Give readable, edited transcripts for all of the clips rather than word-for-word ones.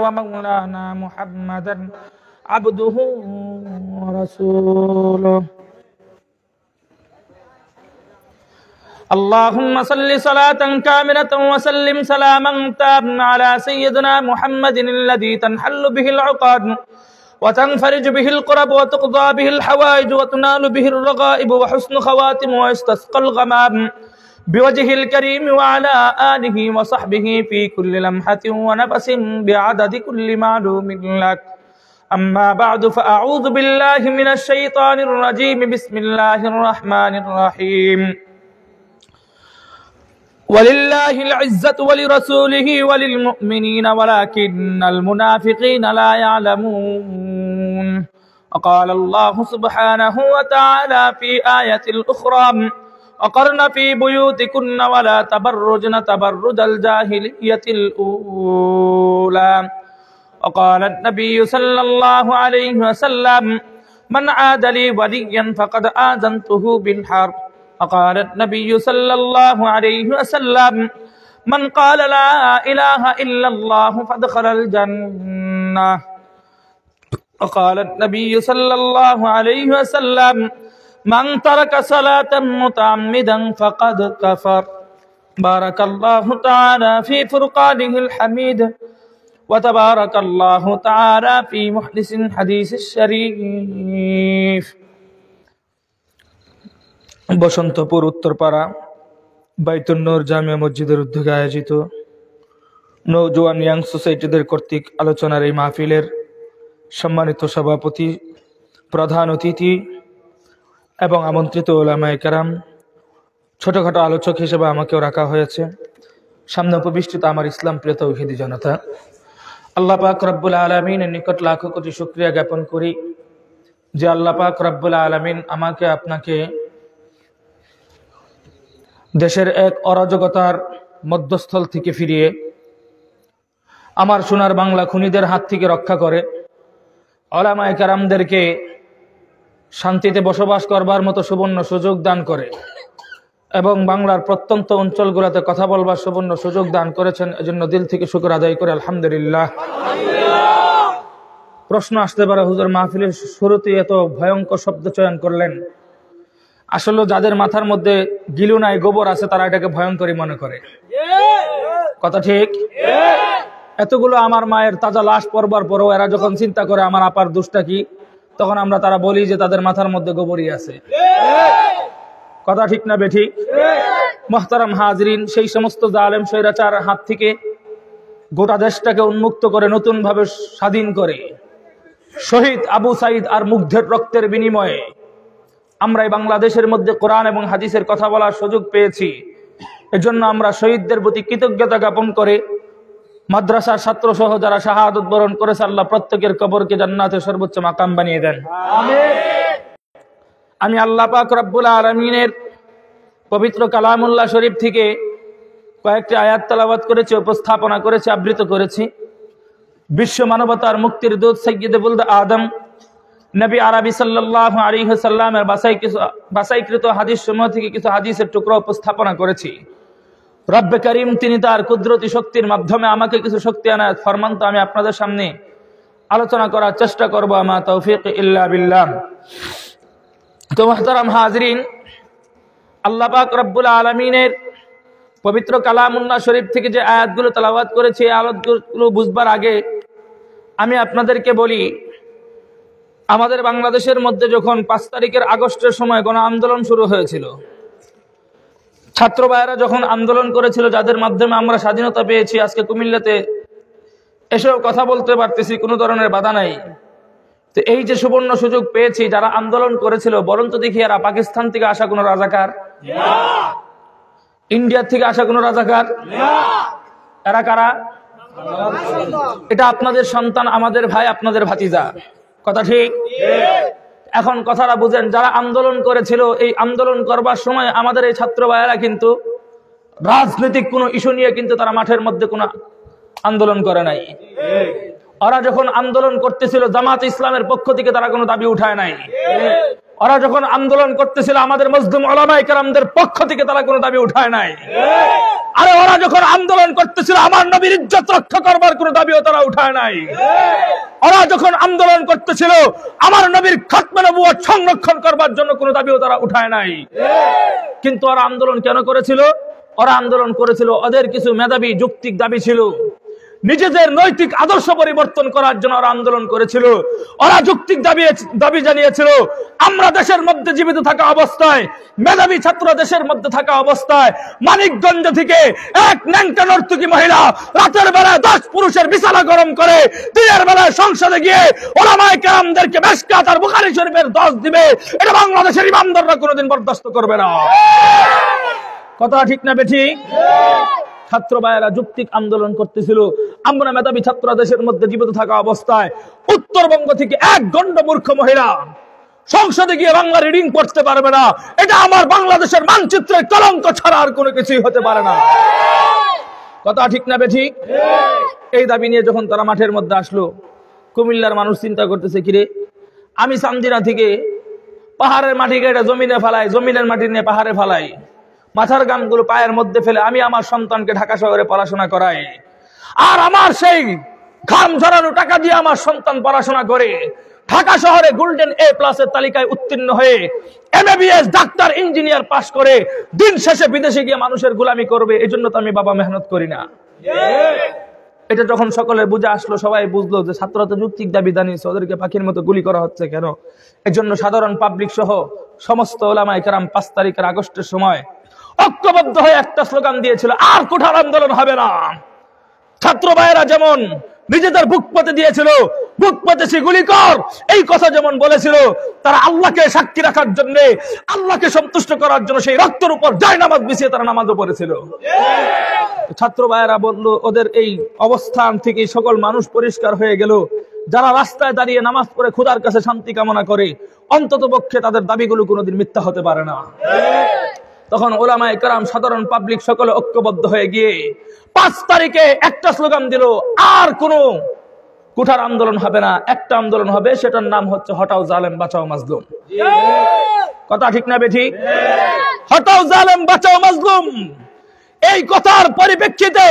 ومولانا محمدا عبده ورسوله اللهم صل صلاة كاملة وسلم سلاما تاما على سيدنا محمد الذي تنحل به العقد وتنفرج به القرب وتقضى به الحوائج وتنال به الرغائب وحسن خواتم ويستسقى الغمام بوجه الكريم وعلى آله وصحبه في كل لمحة ونفس بعدد كل معلوم لك أما بعد فأعوذ بالله من الشيطان الرجيم بسم الله الرحمن الرحيم ولله العزة ولرسوله وللمؤمنين ولكن المنافقين لا يعلمون وقال الله سبحانه وتعالى في آية الأخرى وقرن في بيوتكن ولا تبرجن تبرج الجاهلية الأولى وقال النبي صلى الله عليه وسلم من عاد لي وليا فقد آذنته بالحرب وقال النبي صلى الله عليه وسلم من قال لا إله إلا الله فدخل الجنة وقال النبي صلى الله عليه وسلم من ترك صلاة متعمدا فقد كفر بارك الله تعالى في فرقانه الحميد وتبارك الله تعالى في محدث حديث الشريف বসন্তপুর উত্তরপাড়া বাইতুন নূর জামিয়া মসজিদের উদ্যোগে আয়োজিত নওজোয়ান ইয়াং সোসাইটিদের কর্তৃক আলোচনার এই মাহফিলের সম্মানিত সভাপতি, প্রধান অতিথি এবং আমন্ত্রিত উলামায়ে কেরাম, ছোটখাটো আলোচক হিসেবে আমাকেও রাখা হয়েছে। সামনে উপবিষ্টিত আমার ইসলাম প্রিয় তৌহিদি জনতা, আল্লাহ পাক রব্বুল আলামিনের নিকট লাখো কোটি শুকরিয়া জ্ঞাপন করি যে আল্লাহ পাক রব্বুল আলামিন আমাকে আপনাকে দেশের এক অরাজকতার মধ্যস্থল থেকে ফিরিয়ে আমার সোনার বাংলা খুনিদের হাত থেকে রক্ষা করে উলামায়ে কেরামদেরকে শান্তিতে বসবাস করবার মতো সুবর্ণ সুযোগ দান করে এবং বাংলার প্রত্যন্ত অঞ্চলগুলোতে কথা বলবার সুবর্ণ সুযোগ দান করেছেন। এজন্য দিল থেকে শুকর আদায় করে আলহামদুলিল্লাহ। প্রশ্ন আসতে পারে, হুজুর মাহফিলের শুরুতে এত ভয়ঙ্কর শব্দ চয়ন করলেন, আসলে যাদের মাথার মধ্যে গিলু নাই গোবর আছে তারা এটাকে ভয়ঙ্করই মনে করে। কথা ঠিক? এতগুলো আমার মায়ের তাজা লাশ পড়বার পরও এরা যখন চিন্তা করে আমার আপার দোষটা কি, তখন আমরা তারা বলি যে তাদের মাথার মধ্যে গোবরই আছে। কথা ঠিক না বেঠিক? মুহতারাম হাজরিন, সেই সমস্ত জালেম স্বৈরাচার হাত থেকে গোটা দেশটাকে উন্মুক্ত করে নতুন ভাবে স্বাধীন করে শহীদ আবু সাইদ আর মুগ্ধের রক্তের বিনিময়ে আমরা এই বাংলাদেশের মধ্যে কোরআন এবং হাদিসের কথা বলার সুযোগ পেয়েছি। এজন্য আমরা শহীদদের প্রতি কৃতজ্ঞতা জ্ঞাপন করে মাদ্রাসার ছাত্র সহ যারা শাহাদাত বরণ করেছে, আল্লাহ প্রত্যেকের কবরকে জান্নাতের সর্বোচ্চ মাকাম বানিয়ে দেন। আমি আল্লাহ পাক রব্বুল আলামিনের পবিত্র কালামুল্লাহ শরীফ থেকে কয়েকটি আয়াত তেলাওয়াত করেছি, উপস্থাপনা করেছি, আবৃত করেছি। বিশ্ব মানবতার মুক্তির দূত সাইয়্যিদে বুলদ আদম নবী আরবি সাল্লাল্লাহু আলাইহি ওয়াসাল্লামের বাছাইকৃত হাদিস সমূহ থেকে কিছু হাদিসের টুকরো উপস্থাপনা করেছি। রব্বে করিম তিনি তার কুদরতি শক্তির মাধ্যমে আমাকে কিছু শক্তি আনায়াত ফরমান, তো আমি আপনাদের সামনে আলোচনা করার চেষ্টা করব। আমা তৌফিক ইল্লা বিল্লাহ। তো মুহতারাম হাজরিন, আল্লাহ পাক রব্বুল আলামিনের পবিত্র কালামুল্লাহ শরীফ থেকে যে আয়াতগুলো তেলাওয়াত করেছি, এই আয়াতগুলো বুঝবার আগে আমি আপনাদেরকে বলি, আমাদের বাংলাদেশের মধ্যে যখন 5 তারিখের আগস্টের সময় গণ আন্দোলন শুরু হয়েছিল, ছাত্র ভাইয়েরা যখন আন্দোলন করেছিল, যাদের মাধ্যমে আমরা স্বাধীনতা পেয়েছি, আজকে কুমিল্লাতে এসেও কথা বলতে পারতেছি, কোনো ধরনের বাধা নাই। তো এই যে সুবর্ণ সুযোগ পেয়েছি, যারা আন্দোলন করেছিল, বরং তো দেখি এরা পাকিস্তান থেকে আসা কোনো রাজাকার, ইন্ডিয়া থেকে আসা কোনো রাজাকার, এরা কারা? এটা আপনাদের সন্তান, আমাদের ভাই, আপনাদের ভাতিজা। কথা ঠিক? এখন কথাটা বুঝেন, যারা আন্দোলন করেছিল, এই আন্দোলন করবার সময় আমাদের এই ছাত্র ভাইয়েরা কিন্তু রাজনৈতিক কোনো ইস্যু নিয়ে কিন্তু তারা মাঠের মধ্যে কোনো আন্দোলন করে নাই। ওরা যখন আন্দোলন করতেছিল জামাত ইসলামের পক্ষ থেকে তারা কোনো দাবি উঠায় নাই। ওরা যখন আন্দোলন করতেছিল আমাদের মজলুম উলামায়ে কেরামদের পক্ষ থেকে তারা কোনো দাবি উঠায় নাই। আরে ওরা যখন আন্দোলন করতেছিল আমার নবীর ইজ্জত রক্ষা করবার কোনো দাবিও তারা উঠায় নাই। ওরা যখন আন্দোলন করতেছিল আমার নবীর খাতমে নবুয়ত সংরক্ষণ করবার জন্য কোনো দাবিও তারা উঠায় নাই। কিন্তু ওরা আন্দোলন কেন করেছিল? ওরা আন্দোলন করেছিল ওদের কিছু মেধাবী যৌক্তিক দাবি ছিল, নিজেদের নৈতিক আদর্শ পরিবর্তন করার জন্য ওরা আন্দোলন করেছিল। ওরা যৌক্তিক দাবি জানিয়েছিল আমরা দেশের মধ্যে জীবিত থাকা অবস্থায়, মেধাবী ছাত্র দেশের মধ্যে থাকা অবস্থায় মানিকগঞ্জ থেকে এক ন্যাংটা নর্তকী মহিলা রাতের বেলায় 10 পুরুষের বিছানা গরম করে দিনের বেলায় সংসদে গিয়ে উলামায়ে কেরামদেরকে মিশকাত আর বুখারী শরীফের 10 দিবে, এটা বাংলাদেশের ইমামদাররা কোনোদিন বরদাস্ত করবে না। কথা ঠিক না বেঠিক? ছাত্র ভাইয়েরা যৌক্তিক আন্দোলন করতেছিল আমরা মেধাবী ছাত্র দেশের মধ্যে জীবিত থাকা অবস্থায় উত্তরবঙ্গ থেকে এক গণ্ড মূর্খ মহিলা সংসদে গিয়ে বাংলা রিডিং পড়তে পারবে না, এটা আমার বাংলাদেশের মানচিত্রের কলঙ্ক ছাড়া আর কোনো কিছুই হতে পারে না। কথা ঠিক না বেঠিক? এই দাবি নিয়ে যখন তারা মাঠের মধ্যে আসলো, কুমিল্লার মানুষ চিন্তা করতেছে কিরে আমি চান্দিনা থেকে পাহাড়ের মাটি কেটে জমিনে ফেলাই, জমিনের মাটি নিয়ে পাহাড়ে ফেলাই, মাথার গামগুলো পায়ের মধ্যে ফেলে আমি আমার সন্তানকে ঢাকা শহরে পড়াশোনা করাই, আর আমার সেই ঘাম ঝরানো টাকা দিয়ে আমার সন্তান পড়াশোনা করে ঢাকা শহরে গোল্ডেন A+ এর তালিকায় উত্তীর্ণ হয়ে MBBS ডাক্তার ইঞ্জিনিয়ার পাশ করে দিন শেষে বিদেশে গিয়ে মানুষের গোলামি করবে, এই জন্য তো আমি বাবা মেহনত করি না। এটা যখন সকলে বুঝে আসলো, সবাই বুঝলো যে ছাত্ররা তো যৌক্তিক দাবি জানিয়েছে, ওদেরকে পাখির মতো গুলি করা হচ্ছে কেন? এই জন্য সাধারণ পাবলিক সহ সমস্ত উলামায়ে কেরাম 5 তারিখের আগস্টের সময় ঐক্যবদ্ধ হয়ে একটা স্লোগান দিয়েছিল, আর কোঠার আন্দোলন হবে না। ছাত্র ভাইয়েরা যেমন নিজেদের বুক পেতে দিয়েছিল, বুক পেতেছি গুলি কর, এই কথা যেমন বলেছিল, তারা আল্লাহকে সাক্ষী রাখার জন্য, আল্লাহকে সন্তুষ্ট করার জন্য সেই রক্তের উপর জায়নামাজ বিছিয়ে তারা নামাজও পড়েছিল। ছাত্র ভাইয়েরা বলল ওদের এই অবস্থান থেকে সকল মানুষ পরিষ্কার হয়ে গেল, যারা রাস্তায় দাঁড়িয়ে নামাজ পড়ে খোদার কাছে শান্তি কামনা করে অন্তত পক্ষে তাদের দাবিগুলো কোনোদিন মিথ্যা হতে পারে না। তখন উলামায়ে কেরাম সাধারণ পাবলিক সকলে ঐক্যবদ্ধ হয়ে গিয়ে 5 তারিখে একটা স্লোগান দিল, আর কোন কোঠার আন্দোলন হবে না, একটা আন্দোলন হবে, সেটার নাম হচ্ছে হটাও জালেম বাঁচাও মাজলুম। কথা ঠিক না বেঠিক? হটাও জালেম বাঁচাও মাজলুম। এই কথার পরিপ্রেক্ষিতে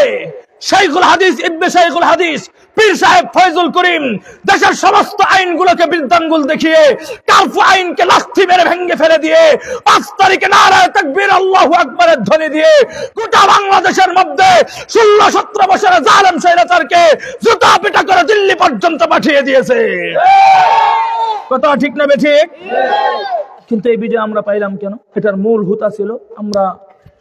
শাইখুল হাদিস ইবনে শাইখুল হাদিস পীর সাহেব ফয়জুল করিম দেশের সমস্ত আইনগুলোকে বৃদ্ধাঙ্গুল দেখিয়ে কারফু আইনকে লাথি মেরে ভেঙে ফেলে দিয়ে 5 তারিখে নারায়ে তাকবীর আল্লাহু আকবারের ধ্বনি দিয়ে গোটা বাংলাদেশের মধ্যে 16-17 বছরের জালেম স্বৈরাচারকে জুতা পিটা করে দিল্লি পর্যন্ত পাঠিয়ে দিয়েছে। কথা ঠিক না বেঠিক? কিন্তু এই বিজয় আমরা পাইলাম কেন? এটার মূল হুতা ছিল আমরা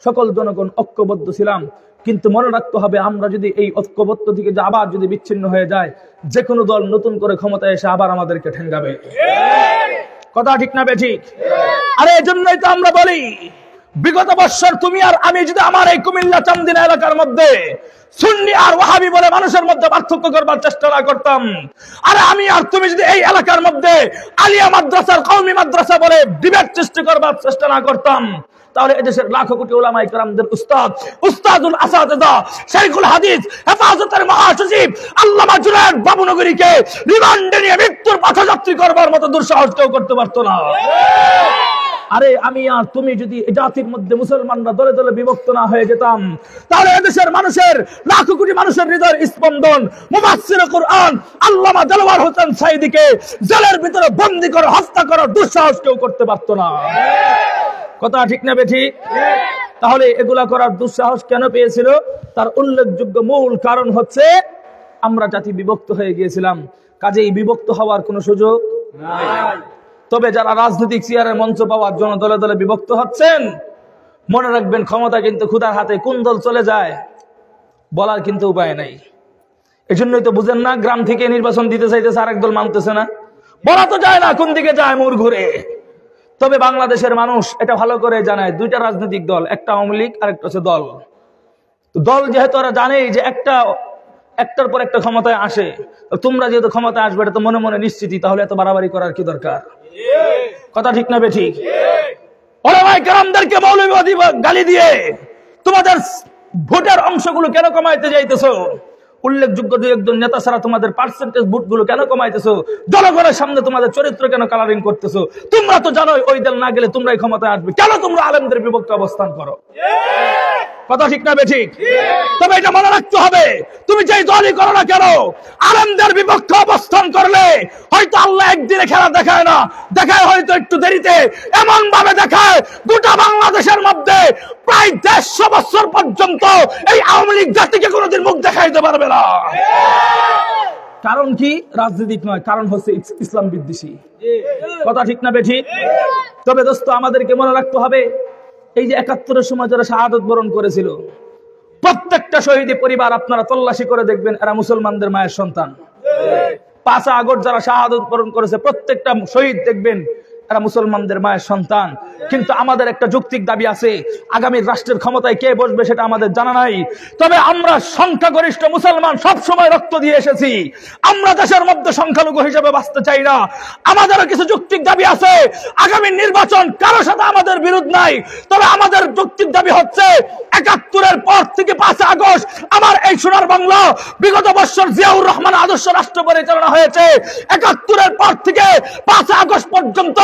সকল জনগণ ঐক্যবদ্ধ ছিলাম। কিন্তু মনে রাখতে হবে, আমরা যদি এই ঐক্যবদ্ধ থেকে আবার যদি বিচ্ছিন্ন হয়ে যায়, যে কোনো দল নতুন করে ক্ষমতায় এসে আবার আমাদেরকে ঠেঙ্গাবে। কথা ঠিক না বেঠিক? আরে এজন্যই তো আমরা বলি, বিগত বছর তুমি আর আমি যদি আমার এই কুমিল্লা চান্দিনা এলাকার মধ্যে সুন্নি আর ওয়াহাবি বলে মানুষের মধ্যে পার্থক্য করবার চেষ্টা না করতাম, আরে আমি আর তুমি যদি এই এলাকার মধ্যে আলিয়া মাদ্রাসার কওমি মাদ্রাসা বলে ডিবেট সৃষ্টি করবার চেষ্টা না করতাম, তাহলে এদেশের লাখো কোটি উলামায়ে কেরামদের উস্তাদুল আসাতিজা শাইখুল হাদিস হেফাজতের মহাসচিব আল্লামা জুনায়েদ বাবুনগরীকে রিমান্ডে নিয়ে মৃত্যুর পথযাত্রী করবার মতো দুঃসাহস কেউ করতে পারতো না। আরে আমি আর তুমি যদি এই জাতির মধ্যে মুসলমানরা দলে দলে বিভক্ত না হয়ে যেতাম, তাহলে এদেশের মানুষের লাখো কোটি মানুষের হৃদয়ের স্পন্দন মুফাসসির কুরআন আল্লামা দেলওয়ার হোসেন সাঈদীকে জেলের ভিতরে বন্দী করে হত্যা করার দুঃসাহস কেউ করতে পারতো না। কথা ঠিক না বেঠিক? তাহলে এগুলা করার দুঃসাহস কেন পেয়েছিল? তার উল্লেখযোগ্য মূল কারণ হচ্ছে আমরা জাতি বিভক্ত হয়ে গিয়েছিলাম, কাজেই বিভক্ত হওয়ার কোনো সুযোগ নাই। তবে যারা রাজনৈতিক চেয়ারের মঞ্চ পাওয়ার জন্য দলে দলে বিভক্ত হচ্ছেন, মনে রাখবেন ক্ষমতা কিন্তু খোদার হাতে, কোন দল চলে যায় বলার কিন্তু উপায় নাই। এজন্যই তো বুঝেন না, গ্রাম থেকে নির্বাচন দিতে চাইতেছে আরেক দল মানতেছে না, বলা তো যায় না কোন দিকে যায় মোড় ঘুরে। তবে বাংলাদেশের মানুষ এটা ভালো করে জানায়, দুইটা রাজনৈতিক দল, একটা আওয়ামী লীগ আর একটা হচ্ছে দল। দল যেহেতু ওরা জানেই যে একটার পর একটা ক্ষমতায় আসে, তোমরা যেহেতু ক্ষমতায় আসবে এটা তো মনে মনে নিশ্চিতই, তাহলে এত বাড়াবাড়ি করার কি দরকার? কথা ঠিক না বেঠিক? উলামায়ে কেরামদেরকে মৌলবাদী গালি দিয়ে তোমাদের ভোটের অংশগুলো কেন কমাইতে যাইতেছো? উল্লেখযোগ্য দুই একজন নেতা ছাড়া তোমাদের পার্সেন্টেজ ভোটগুলো কেন কমাইতেছো? জনগণের সামনে তোমাদের চরিত্র কেন কালারিং করতেছো? তোমরা তো জানোই ওই দল না গেলে তোমরাই ক্ষমতায় আসবে, কেন তোমরা আলেমদের বিপক্ষে অবস্থান করো? কথা ঠিক না বেঠিক? তবে এটা মনে রাখতে হবে, তুমি যেই দলই করো না কেন, আলেমদের বিপক্ষে অবস্থান করলে হয়তো আল্লাহ একদিনে খেলা দেখায় না, দেখায় হয়তো একটু দেরিতে, এমন ভাবে দেখায় গোটা বাংলাদেশের মধ্যে প্রায় 150 বছর পর্যন্ত এই আওয়ামী লীগ জাতিকে কোনোদিন মুখ দেখাইতে পারবে না। কারণ কি? রাজনৈতিক নয়, কারণ হচ্ছে ইসলাম বিদ্বেষী। কথা ঠিক না বেঠিক? তবে দোস্ত, আমাদেরকে মনে রাখতে হবে, এই যে 71-এর সময় যারা শাহাদত বরণ করেছিল, প্রত্যেকটা শহীদ পরিবার আপনারা তল্লাশি করে দেখবেন এরা মুসলমানদের মায়ের সন্তান। 5 আগস্ট যারা শাহাদত বরণ করেছে প্রত্যেকটা শহীদ দেখবেন এরা মুসলমানদের মায়ের সন্তান। কিন্তু আমাদের একটা যৌক্তিক দাবি আছে, আগামী রাষ্ট্রের ক্ষমতায় কে বসবে সেটা আমাদের জানা নাই, তবে আমরা সংখ্যাগরিষ্ঠ মুসলমান সব সময় রক্ত দিয়ে এসেছি, আমরা দেশের মধ্যে সংখ্যালঘু হিসেবে বাঁচতে চাই না। আমাদেরও কিছু যৌক্তিক দাবি আছে। আগামী নির্বাচন কারো সাথে আমাদের বিরোধ নাই, তবে আমাদের যৌক্তিক দাবি হচ্ছে 71-এর পর থেকে 5 আগস্ট আমার এই সোনার বাংলা, বিগত বছর জিয়াউর রহমান আদর্শ রাষ্ট্র পরিচালনা হয়েছে, 71-এর পর থেকে 5 আগস্ট পর্যন্ত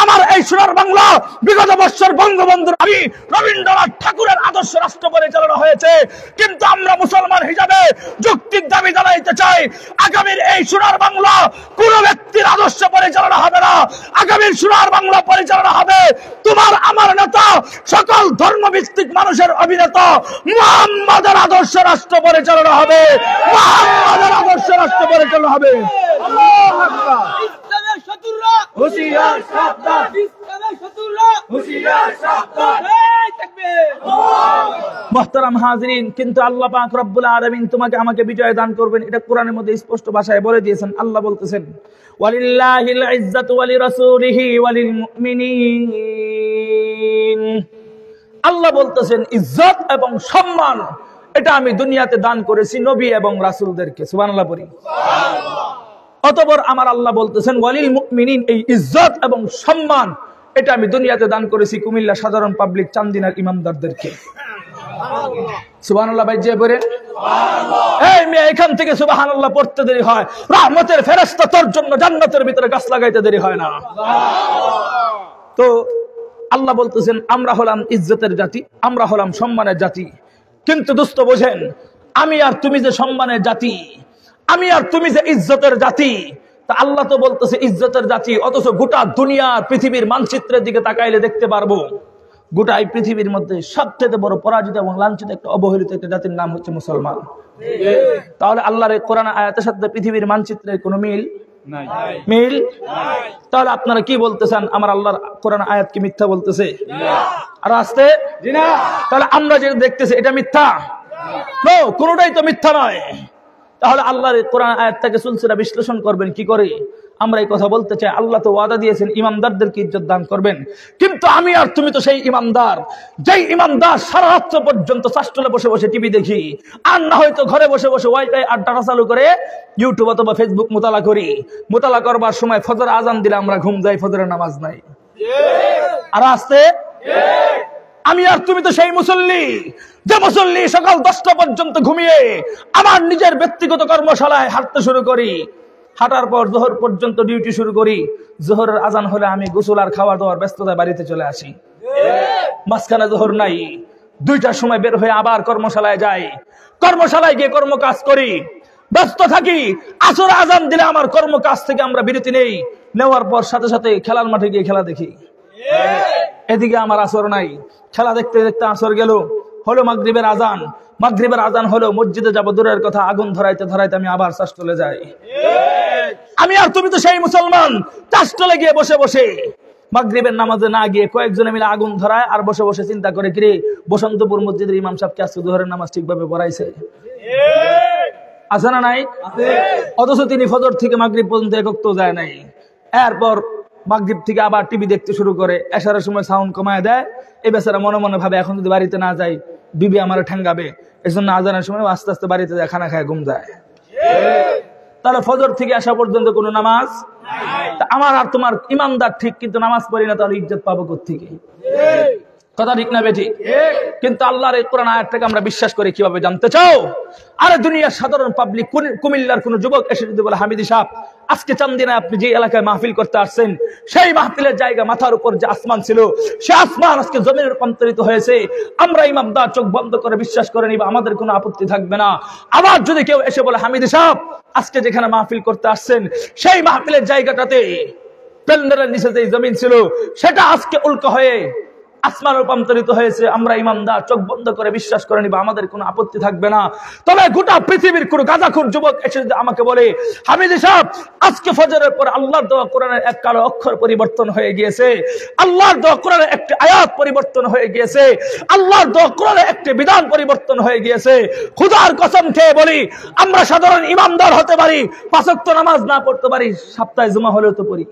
আমার এই সোনার বাংলা, বিগত বছর বঙ্গবন্ধুর আমি রবীন্দ্রনাথ ঠাকুরের আদর্শ রাষ্ট্র পরিচালনা হয়েছে। কিন্তু আমরা মুসলমান হিসাবে যৌক্তিক দাবি জানাইতে চাই, আগামীর এই সোনার বাংলা কোন ব্যক্তির আদর্শ পরিচালনা হবে না, আগামীর সোনার বাংলা পরিচালনা হবে তোমার আমার নেতা, সকল ধর্মভিত্তিক মানুষের অভিনেতা মুহাম্মাদের আদর্শ রাষ্ট্র পরিচালনা হবে, মুহাম্মাদের আদর্শ রাষ্ট্র পরিচালনা হবে। আল্লাহু আকবার। ইসলামের শত্রুরা হুঁশিয়ার, সাবধান। ইসলামের শত্রুরা হুঁশিয়ার, সাবধান। এই তাকবীর। মুহতারাম হাজিরিন, কিন্তু আল্লাহ পাক রব্বুল আলামিন তোমাকে আমাকে বিজয় দান করবেন, এটা কোরআনের মধ্যে স্পষ্ট ভাষায় বলে দিয়েছেন। আল্লাহ বলতেছেন, ওয়ালিল্লাহিল ইজ্জাতু ওয়া লিরাসূলিহি ওয়া লিল মুমিনিন। আল্লাহ বলতেছেন ইজ্জত এবং সম্মান এটা আমি দুনিয়াতে দান করেছি নবী এবং রাসূলদেরকে। সুবহানাল্লাহ পড়ি। অতঃপর আমার আল্লাহ বলতেছেন ওয়ালিল মুমিনিন, এই ইজ্জত এবং সম্মান এটা আমি দুনিয়াতে দান করেছি কুমিল্লা সাধারণ পাবলিক চান্দিনার ইমামদারদেরকে। সুবহানাল্লাহ ভাই, যে পড়ে এই মেয়ে এখান থেকে সুবহানাল্লাহ পড়তে দেরি হয়, রহমতের ফেরেশতা তোর জন্য জান্নাতের ভিতরে গাছ লাগাইতে দেরি হয় না। তো আল্লাহ বলতেছেন আমরা হলাম ইজ্জতের জাতি, আমরা হলাম সম্মানের জাতি। কিন্তু দোস্ত বোঝেন, আমি আর তুমি যে সম্মানের জাতি, আমি আর তুমি যে ইজ্জতের জাতি, তা আল্লাহ তো বলতেছে ইজ্জতের জাতি, অথচ গোটা দুনিয়ার পৃথিবীর মানচিত্রের দিকে তাকাইলে দেখতে পারবো গোটা এই পৃথিবীর মধ্যে সবচেয়ে বড় পরাজিত এবং লাঞ্ছিত একটা অবহেলিত একটা জাতির নাম হচ্ছে মুসলমান। তাহলে আল্লাহর এই কোরআন আয়াতের সাথে পৃথিবীর মানচিত্রের কোনো মিল নাই, মিল নাই। তাহলে আপনারা কি বলতে চান, আমার আল্লাহর কোরআন আয়াত কি মিথ্যা বলতেছে? আর আসতে তাহলে আমরা যেটা দেখতেছি এটা মিথ্যা? নো, কোনোটাই তো মিথ্যা নয়। তাহলে আল্লাহর কোরআন আয়াতটাকে সুলসিলা বিশ্লেষণ করবেন কি করে? আমরা এই কথা বলতে চাই, আল্লাহ তো ওয়াদা দিয়েছেন ইমানদারদেরকে ইজ্জত দান করবেন, কিন্তু আমি আর তুমি তো সেই ইমানদার, যেই ইমানদার সারা রাত্র পর্যন্ত চাষটলে বসে বসে টিভি দেখি, আর না হয়তো ঘরে বসে বসে ওয়াইফাই আর ডাটা চালু করে ইউটিউব অথবা ফেসবুক মোতালা করি। মোতালা করবার সময় ফজর আজান দিলে আমরা ঘুম যাই, ফজরের নামাজ নাই। আর আসতে আমি আর তুমি তো সেই মুসল্লি, যে মুসল্লি সকাল 10টা পর্যন্ত ঘুমিয়ে আমার নিজের ব্যক্তিগত কর্মশালায় হাঁটতে শুরু করি, হাঁটার পর জোহর পর্যন্ত ডিউটি শুরু করি, জোহরের আজান হলে আমি গোসল আর খাওয়া দাওয়ার ব্যস্ততায় বাড়িতে চলে আসি, মাঝখানে জোহর নাই, 2টার সময় বের হয়ে আবার কর্মশালায় যাই, কর্মশালায় গিয়ে কর্মকাজ করি, ব্যস্ত থাকি। আসর আজান দিলে আমার কর্মকাজ থেকে আমরা বিরতি নেই, নেওয়ার পর সাথে সাথে খেলার মাঠে গিয়ে খেলা দেখি। এদিকে আমার আসর নাই, খেলা দেখতে দেখতে আসর গেল, হলো মাগরিবের আজান, মাগরিবের আজান হলো, মসজিদে যাব দূরের কথা, আগুন ধরাইতে ধরাইতে আমি আবার চাষটলে যাই। আমি আর তুমি তো সেই মুসলমান, চাষটলে গিয়ে বসে বসে মাগরিবের নামাজে না গিয়ে কয়েকজনে মিলে আগুন ধরায় আর বসে বসে চিন্তা করে, কিরে বসন্তপুর মসজিদের ইমাম সাহেবকে আজকে জোহরের নামাজ ঠিকভাবে পড়াইছে, আছে না নাই? অথচ তিনি ফজর থেকে মাগরিব পর্যন্ত একত্র যায় নাই। এরপর মাগরিব থেকে আবার টিভি দেখতে শুরু করে, এশারের সময় সাউন্ড কমায় দেয়। এই বেচারা মনে মনে ভাবে এখন যদি বাড়িতে না যাই বিবি আমার ঠেঙ্গাবে, এই জন্য আজানের সময় আস্তে আস্তে বাড়িতে যায়, খানা খায় ঘুম যায়। তাহলে ফজর থেকে আসা পর্যন্ত কোনো নামাজ, আমার আর তোমার ইমানদার ঠিক কিন্তু নামাজ পড়ি না, তাহলে ইজ্জত পাবো কোত্থেকে? কথা ঠিক না বেঠিক? কিন্তু আল্লাহর এই কোরআন আয়াতটাকে আমরা বিশ্বাস করি কিভাবে জানতে চাও? আরে দুনিয়ার সাধারণ পাবলিক, কুমিল্লার কোন যুবক এসে যদি বলে, হামিদি সাহেব আজকে চান্দিনায় আপনি যে এলাকায় মাহফিল করতে আসছেন, সেই মাহফিলের জায়গা মাথার উপর যে আসমান ছিল, সে আসমান আজকে জমিনে রূপান্তরিত হয়েছে, আমরা ইমামদার চোখ বন্ধ করে বিশ্বাস করে নিব, আমাদের কোনো আপত্তি থাকবে না। আবার যদি কেউ এসে বলে, হামিদি সাহেব আজকে যেখানে মাহফিল করতে আসছেন, সেই মাহফিলের জায়গাটাতে প্যান্ডেলের নিচে যে জমিন ছিল, সেটা আজকে উল্কা হয়ে আসমান রূপান্তরিত হয়েছে, আমরা ইমানদার চোখ বন্ধ করে বিশ্বাস করে নিব, আমাদের কোনো আপত্তি থাকবে না। তবে গোটা পৃথিবীর কোন গাঁজাখোর যুবক এসে যদি আমাকে বলে, হামিদি সাহেব আজকে ফজরের পর আল্লাহর দেওয়া কোরআনের এক কালো অক্ষর পরিবর্তন হয়ে গিয়েছে, আল্লাহর দেওয়া কোরআনের একটি আয়াত পরিবর্তন হয়ে গিয়েছে, আল্লাহর দেওয়া কোরআনের একটি বিধান পরিবর্তন হয়ে গিয়েছে, খোদার কসম খেয়ে বলি, আমরা সাধারণ ইমানদার হতে পারি, 5 ওয়াক্ত নামাজ না পড়তে পারি, সপ্তাহে জুমা হলেও তো পড়ি,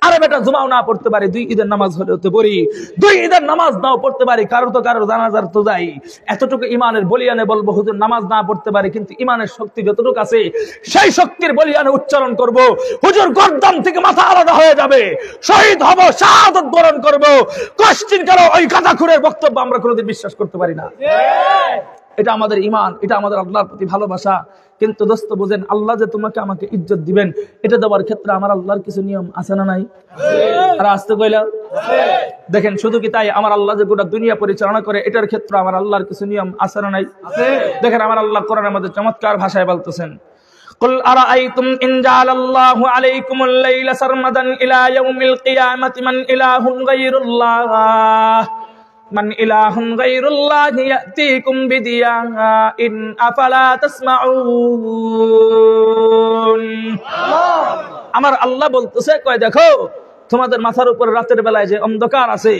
আরে বেটা জুমাও না পড়তে পারি, 2 ঈদের নামাজ হলেও তো পড়ি, 2 ঈদের নামাজ নাও পড়তে পারি, কারোর জানাজার তো যাই। এতটুকু ইমানের বলিয়ানে বলবো, হুজুর নামাজ না পড়তে পারি কিন্তু ইমানের শক্তি যতটুকু আছে সেই শক্তির বলিয়ানে উচ্চারণ করব, হুজুর গর্দান থেকে মাথা আলাদা হয়ে যাবে, শহীদ হব, শাহাদাত বরণ করব, কোশ্চিন কেন ওই গাঁজাখুরের বক্তব্য আমরা কোনোদিন বিশ্বাস করতে পারি না। এটা আমাদের ইমান, এটা আমাদের আল্লাহর প্রতি ভালোবাসা। কিন্তু দোস্ত বুঝেন, আল্লাহ যে তোমাকে আমাকে ইজ্জত দিবেন, এটা দেওয়ার ক্ষেত্রে আমার আল্লাহর কিছু নিয়ম আছে না নাই? আর আসতে কইলা দেখেন, শুধু কি তাই, আমার আল্লাহ যে গোটা দুনিয়া পরিচালনা করে, এটার ক্ষেত্রে আমার আল্লাহর কিছু নিয়ম আছে না নাই? দেখেন আমার আল্লাহ কোরআনের মধ্যে চমৎকার ভাষায় বলতেছেন, قل أرأيتم إن جعل الله عليكم الليل سرمدا إلى يوم القيامة من إله غير الله يأتيكم بضياء أفلا تسمعون। আমার আল্লাহ বলতেছে, কয় দেখো তোমাদের মাথার উপর রাতের বেলায় যে অন্ধকার আছে,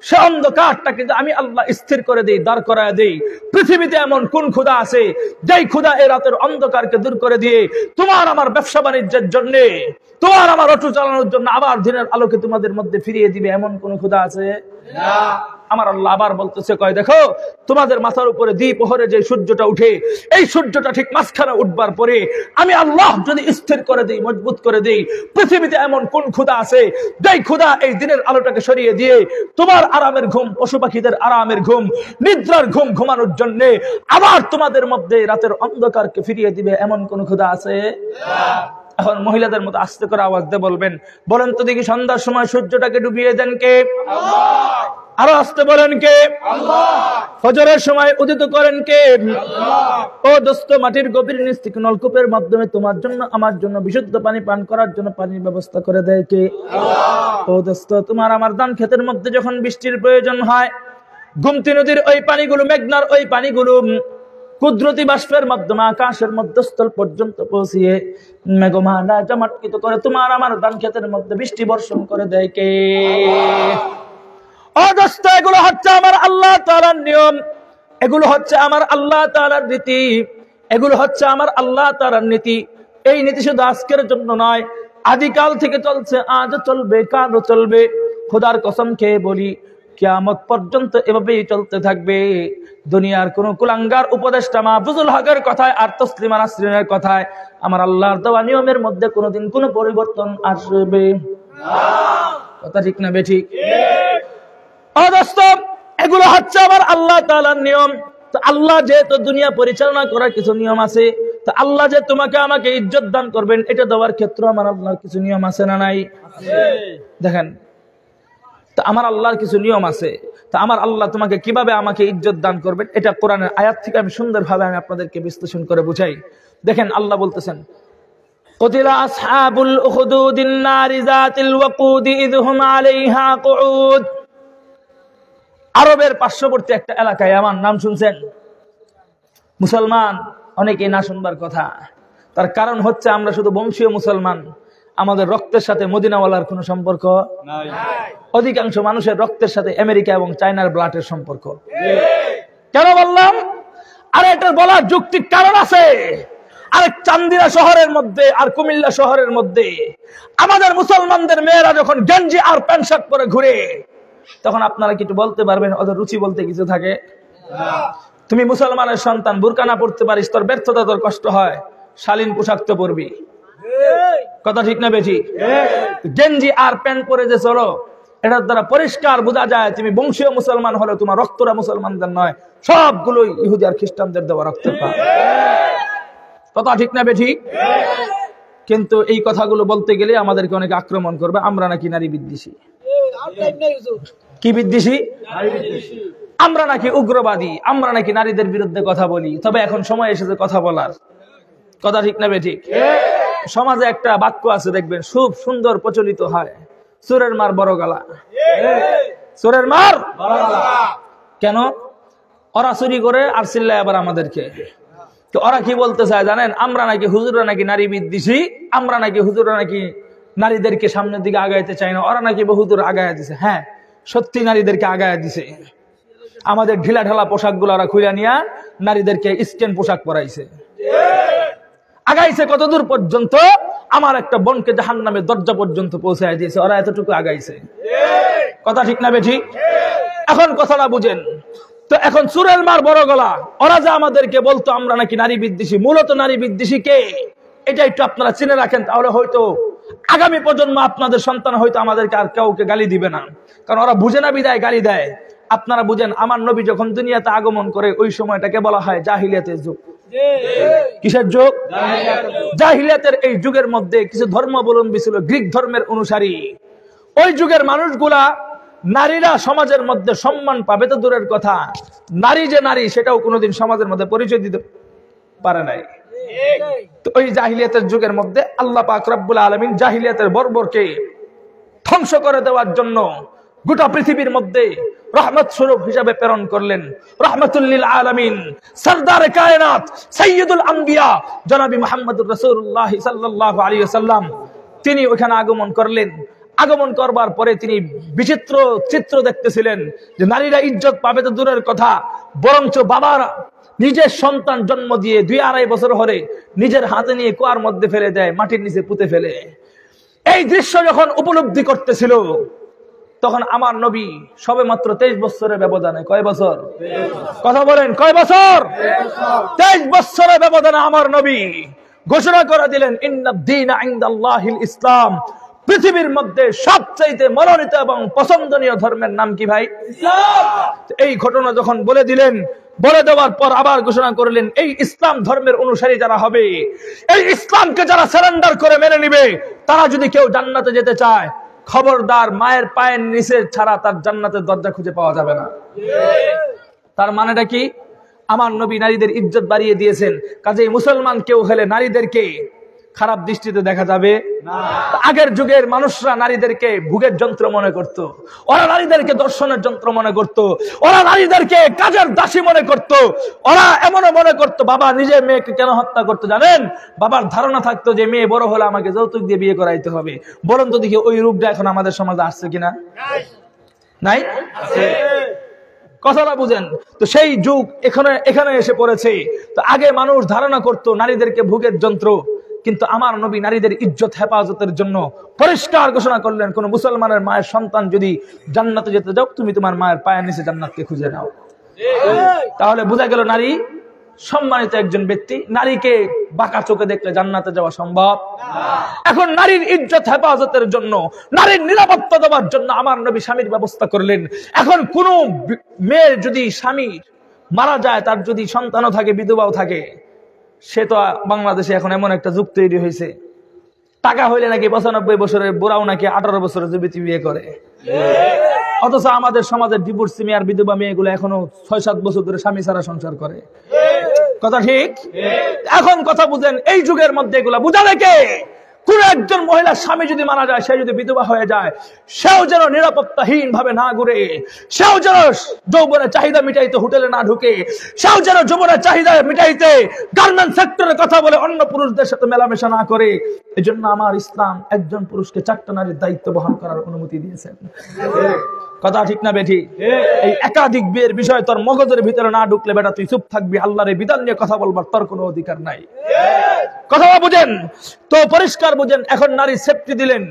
সে অন্ধকারটাকে আমি আল্লাহ স্থির করে দেই, দাঁড় করায় দেই। পৃথিবীতে এমন কোন খোদা আছে যেই খোদা এই রাতের অন্ধকারকে দূর করে দিয়ে তোমার আমার ব্যবসা বাণিজ্যের জন্য, তোমার আমার অটো চালানোর জন্য আবার দিনের আলোকে তোমাদের মধ্যে ফিরিয়ে দিবে, এমন কোন খোদা আছে? না। আমার আল্লাহ আবার বলতেছে, কয় দেখো তোমাদের মাথার উপরে দ্বিপ্রহরে যে সূর্যটা উঠে, এই সূর্যটা ঠিক মাঝখানে উঠবার পরে আমি আল্লাহ যদি স্থির করে দেই, মজবুত করে দেই, পৃথিবীতে এমন কোন খোদা আছে যেই খোদা এই দিনের আলোটাকে সরিয়ে দিয়ে তোমার আরামের ঘুম, পশু পাখিদের আরামের ঘুম, নিদ্রার ঘুম ঘুমানোর জন্য আবার তোমাদের মধ্যে রাতের অন্ধকারকে ফিরিয়ে দিবে, এমন কোন খোদা আছে? এখন মহিলাদের মতো আস্তে করে আওয়াজ দিয়ে বলবেন, বলেন তো দেখি সন্ধ্যার সময় সূর্যটাকে ডুবিয়ে দেন কে? আল্লাহ। আরো আসতে বলেন কে? আল্লাহ। ফজরের সময় উদিত করেন কে? আল্লাহ। ও দোস্ত, মাটির গভীর নিচ থেকে নলকূপের মাধ্যমে তোমার জন্য আমার জন্য বিশুদ্ধ পানি পান করার জন্য পানির ব্যবস্থা করে দেয় কে? আল্লাহ। ও দোস্ত, তোমার আমার ধান ক্ষেতের মধ্যে যখন বৃষ্টির প্রয়োজন হয়, গোমতী নদীর ওই পানিগুলো, মেঘনার ওই পানিগুলো কুদরতি বাষ্পের মাধ্যমে আকাশের মধ্যস্থল পর্যন্ত পৌঁছিয়ে মেঘমালা জমাটকিত করে তোমার আমার ধান ক্ষেতের মধ্যে বৃষ্টি বর্ষণ করে দেয় কে? ও দোস্ত, এগুলো হচ্ছে আমার আল্লাহ তাআলার নিয়ম, এগুলো হচ্ছে আমার আল্লাহ তাআলার রীতি, এগুলো হচ্ছে আমার আল্লাহ তাআলার নীতি। এই নীতি শুধু আজকের জন্য নয়, আদিকাল থেকে চলছে, আজও চলবে, কালও চলবে। খোদার কসম খেয়ে বলি, কিয়ামত পর্যন্ত এভাবেই চলতে থাকবে। দুনিয়ার কোন কুলাঙ্গার উপদেষ্টা মাহফুজুল হকের কথায় আর তসলিমা নাসরিনের কথায় আমার আল্লাহর দেওয়া নিয়মের মধ্যে কোনোদিন কোনো পরিবর্তন আসবে না। কথা ঠিক না বেঠিক? ও দোস্ত, এগুলো হচ্ছে আমার আল্লাহ তাআলার নিয়ম। তো আল্লাহ যেহেতু দুনিয়া পরিচালনা করার কিছু নিয়ম আছে, তো আল্লাহ যে তোমাকে আমাকে ইজ্জত দান করবেন, এটা দেওয়ার ক্ষেত্রে আমার আল্লাহর কিছু নিয়ম আছে না নাই? দেখেন, তা আমার আল্লাহর কিছু নিয়ম আছে। তা আমার আল্লাহ তোমাকে কিভাবে আমাকে ইজ্জত দান করবেন, এটা কোরআনের আয়াত থেকে আমি সুন্দরভাবে আপনাদেরকে বিশ্লেষণ করে বুঝাই। দেখেন, আল্লাহ বলতেছেন, কুতিলা আসহাবুল উখদুদিন নারি যাতিল ওয়াকুদি ইয হুম আলাইহা কুউদ। আরবের পার্শ্ববর্তী একটা এলাকায়, আমার নাম শুনছেন? মুসলমান অনেকেই না শুনবার কথা, তার কারণ হচ্ছে আমরা শুধু বংশীয় মুসলমান, আমাদের রক্তের সাথে মদিনাওয়ালার কোনো সম্পর্ক নাই। অধিকাংশ মানুষের রক্তের সাথে আমেরিকা এবং চায়নার ব্লাডের সম্পর্ক। কেন বললাম? আরে এটার বলার যৌক্তিক কারণ আছে। আরে চান্দিনা শহরের মধ্যে আর কুমিল্লা শহরের মধ্যে আমাদের মুসলমানদের মেয়েরা যখন গেঞ্জি আর প্যান্ট শার্ট পরে ঘুরে, তখন আপনারা কি একটু বলতে পারবেন ওদের রুচি বলতে কিছু থাকে? তুমি মুসলমানের সন্তান, বুরকা না পড়তে পারিস, তোর ব্যর্থতা, তোর কষ্ট হয়, শালীন পোশাক তো পরবি। কথা ঠিক না বেঠিক? গেঞ্জি আর প্যান্ট পরে যে চলো, এটার দ্বারা পরিষ্কার বোঝা যায় তুমি বংশীয় মুসলমান হলে তোমার রক্তরা মুসলমানদের নয়, সবগুলোই ইহুদি আর খ্রিস্টানদের দেওয়া রক্তের পাপ। কথা ঠিক না বেঠিক? কিন্তু এই কথাগুলো বলতে গেলে আমাদেরকে অনেকে আক্রমণ করবে, আমরা নাকি নারী বিদ্বেষী। কি বিদ্বেষী? আমরা নাকি উগ্রবাদী, আমরা নাকি নারীদের বিরুদ্ধে কথা বলি। তবে এখন সময় এসেছে কথা বলার। কথা ঠিক না বেঠিক? সমাজে একটা বাক্য আছে দেখবেন, খুব সুন্দর প্রচলিত হয়, চোরের মার বড় গলা। চোরের মার কেন? ওরা চুরি করে আর চিল্লায় আবার আমাদেরকে। তো ওরা কি বলতে চায় জানেন? আমরা নাকি হুজুররা নাকি নারী বিদ্বেষী, আমরা নাকি হুজুররা নাকি নারীদেরকে সামনের দিকে আগাইতে চাই না, ওরা নাকি বহুদূর আগায়া দিছে। হ্যাঁ, সত্যি নারীদেরকে আগায়া দিছে। আমাদের ঢিলা ঢালা পোশাক গুলো ওরা খুলে নিয়ে নারীদেরকে স্টেন পোশাক পরাইছে। আগাইছে কতদূর পর্যন্ত? আমার একটা বোনকে জাহান্নামের দরজা পর্যন্ত পৌঁছায় দিয়েছে, ওরা এতটুকু আগাইছে। কথা ঠিক না বেঠিক? এখন কথাটা বুঝেন তো। এখন চোরের মার বড় গলা, ওরা যে আমাদেরকে বলতো আমরা নাকি নারী বিদ্বেষী, মূলত নারী বিদ্বেষী কে এটা একটু আপনারা চিনে রাখেন, তাহলে হয়তো আগামী প্রজন্ম আপনাদের সন্তান হয়তো আমাদেরকে আর কাউকে গালি দিবে না। কারণ ওরা বুঝে না বিদায় গালি দেয়। আপনারা বুঝেন, আমার নবী যখন দুনিয়াতে আগমন করে ওই সময়টাকে বলা হয় জাহিলিয়াতের যুগ। কিসের যুগ? জাহিলিয়াতের এই যুগের মধ্যে কিছু ধর্মাবলম্বী ছিল, গ্রিক ধর্মের অনুসারী। ওই যুগের মানুষগুলা নারীরা সমাজের মধ্যে সম্মান পাবে তো দূরের কথা, নারী যে নারী সেটাও কোনোদিন সমাজের মধ্যে পরিচয় দিতে পারে নাই। তো ওই জাহিলিয়াতের যুগের মধ্যে আল্লাহ পাক রব্বুল আলামিন জাহিলিয়াতের বর্বরকে ধ্বংস করে দেওয়ার জন্য গোটা পৃথিবীর মধ্যে রহমত স্বরূপ হিসাবে প্রেরণ করলেন রাহমাতুল লিল আলামিন, সরদারে কায়নাত, সাইয়্যিদুল আম্বিয়া জনাবি মুহাম্মদুর রাসূলুল্লাহ সাল্লাল্লাহু আলাইহি ওয়াসাল্লাম। তিনি ওখানে আগমন করলেন। আগমন করবার পরে তিনি বিচিত্র চিত্র দেখতেছিলেন যে নারীরা ইজ্জত পাবে তো দূরের কথা, বরঞ্চ বাবার নিজের সন্তান জন্ম দিয়ে 2-2.5 বছর হলে নিজের হাতে নিয়ে কুয়ার মধ্যে ফেলে দেয়, মাটির নিচে পুঁতে ফেলে। এই দৃশ্য যখন উপলব্ধি করতেছিল তখন আমার নবী সবে মাত্র 23 বছরের ব্যবধানে, কয় বছর? কথা বলেন, কয় বছর? 23 বছরের ব্যবধানে আমার নবী ঘোষণা করে দিলেন ইন্নাদ দীনা ইনদাল্লাহিল ইসলাম। পৃথিবীর মধ্যে সবচাইতে মনোনীত এবং পছন্দনীয় ধর্মের নাম কি ভাই? ইসলাম। এই ঘটনা যখন বলে দিলেন, বলে দেওয়ার পর আবার ঘোষণা করলেন এই ইসলাম ধর্মের অনুসারী যারা হবে, এই ইসলামকে যারা সারেন্ডার করে মেনে নিবে, তারা যদি কেউ জান্নাতে যেতে চায়, খবরদার মায়ের পায়ের নিচে ছাড়া তার জান্নাতের দরজা খুঁজে পাওয়া যাবে না। তার মানেটা কি? আমার নবী নারীদের ইজ্জত বাড়িয়ে দিয়েছেন, কাজেই মুসলমান কেউ হলে নারীদেরকে খারাপ দৃষ্টিতে দেখা যাবে না। আগের যুগের মানুষরা নারীদেরকে ভোগের যন্ত্র মনে করত, ওরা নারীদেরকে দর্শনের যন্ত্র মনে করত, ওরা নারীদেরকে কাজের দাসী মনে করত, ওরা এমনও মনে করত বাবা নিজের মেয়েকে কেন হত্যা করতো জানেন? বাবার ধারণা থাকতো যে মেয়ে বড় হলে আমাকে যৌতুক দিয়ে বিয়ে করাইতে হবে। বলুন তো দেখি ওই রূপটা এখন আমাদের সমাজে আসছে কিনা? নাই? কথাটা বুঝেন তো। সেই যুগ এখানে এসে পড়েছে। তো আগে মানুষ ধারণা করত নারীদেরকে ভোগের যন্ত্র, কিন্তু আমার নবী নারীদের ইজ্জত হেফাজতের জন্য পরিষ্কার ঘোষণা করলেন কোন মুসলমানের মায়ের সন্তান যদি জান্নাতে যেতে যাও, তুমি তোমার মায়ের পায়ের নিচে জান্নাতকে খুঁজে নাও। তাহলে বোঝা গেল নারী সম্মানিত একজন ব্যক্তি। নারীকে বাঁকা চোখে দেখলে জান্নাতে যাওয়া সম্ভব না। এখন নারীর ইজ্জত হেফাজতের জন্য, নারীর নিরাপত্তা দেওয়ার জন্য আমার নবী স্বামীর ব্যবস্থা করলেন। এখন কোন মেয়ের যদি স্বামী মারা যায়, তার যদি সন্তানও থাকে, বিধবাও থাকে, সে তো বাংলাদেশে এখন এমন একটা যুগ তৈরি হয়েছে, টাকা হইলে নাকি 95 বছরের বুড়াও নাকি 18 বছরের যুবতী বিয়ে করে। অথচ আমাদের সমাজের ডিভোর্সি মেয়ে আর বিধবা মেয়েগুলো এখনো 6-7 বছর ধরে স্বামী ছাড়া সংসার করে। কথা ঠিক? এখন কথা বুঝেন, এই যুগের মধ্যে এগুলা বুঝা রেখে কোন একজন মহিলার স্বামী যদি মারা যায়, সে যদি বিধবা হয়ে যায়, সেও যেন নিরাপত্তাহীন ভাবে না ঘুরে, সেও যেন যৌবনের চাহিদা মিটাইতে হোটেলে না ঢুকে, সেও যেন যৌবনের চাহিদা মিটাইতে গার্মেন্ট সেক্টরে কথা বলে অন্য পুরুষদের সাথে মেলামেশা না করে। এই জন্য আমার ইসলাম একজন পুরুষকে 4টা নারীর দায়িত্ব বহন করার অনুমতি দিয়েছেন। কথা ঠিক না বেঠি? এই একাধিক বিয়ের বিষয় তোর মগজের ভিতরে না ঢুকলে বেটা তুই চুপ থাকবি, আল্লাহর এই বিধান নিয়ে কথা বলবার তোর কোনো অধিকার নাই। কথা বুঝেন তো, পরিষ্কার বুঝেন। এখন নারী সেফটি দিলেন,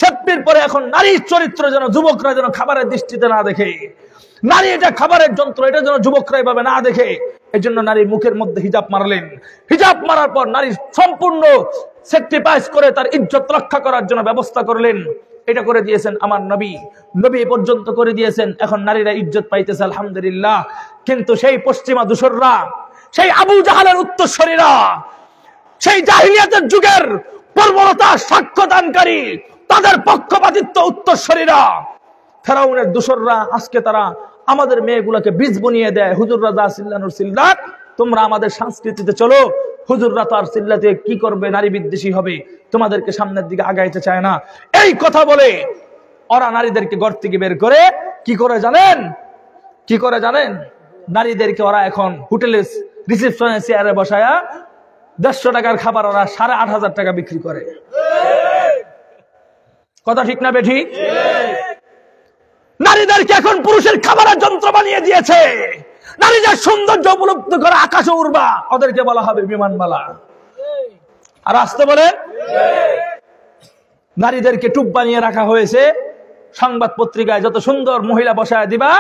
সেফটির পরে এখন নারীর চরিত্র যেন যুবকরা যেন খাবারের দৃষ্টিতে না দেখে, নারী এটা খাবারের যন্ত্র, এটা যেন যুবকরা এভাবে না দেখে, এই জন্য নারীর মুখের মধ্যে হিজাব মারলেন। হিজাব মারার পর নারী সম্পূর্ণ সেক্রিফাইস করে তার ইজ্জত রক্ষা করার জন্য ব্যবস্থা করলেন। এটা করে দিয়েছেন আমার নবী, নবী পর্যন্ত করে দিয়েছেন। এখন নারীরা ইজ্জত পাইতেছে আলহামদুলিল্লাহ। কিন্তু সেই পশ্চিমা দূষররা, সেই আবু জাহালের উত্তরসূরিরা, সেই জাহিলিয়াতের যুগের বর্বরতা সাক্ষ্যদানকারী, তাদের পক্ষপাতিত্ব উত্তরসূরিরা, ফেরাউনের দূষররা, আজকে তারা আমাদের মেয়েগুলোকে বীজ বুনিয়ে দেয়। হুজুররা যা চিল্লানোর চিল্লাক, তোমরা আমাদের সংস্কৃতিতে চলো। হুজুররা তো আর চিল্লাতে কি করবে, নারী বিদ্বেষী হবে, তোমাদেরকে সামনের দিকে আগাইতে চায় না। এই কথা বলে ওরা নারীদেরকে ঘর থেকে বের করে কি করে জানেন? কি করে জানেন? নারীদেরকে ওরা এখন হোটেলে রিসেপশনে চেয়ারে বসায়া 150 টাকার খাবার ওরা 8,500 টাকা বিক্রি করে। কথা ঠিক না বেঠিক? নারীদেরকে এখন পুরুষের খাবারের যন্ত্র বানিয়ে দিয়েছে। নারীদের সৌন্দর্য উপলব্ধ করে আকাশে উড়বা, ওদেরকে বলা হবে বিমানবালা। আর আসতে বলে নারীদেরকে টুপ বানিয়ে রাখা হয়েছে। সংবাদ পত্রিকায় যত সুন্দর মহিলা বসায় দিবা,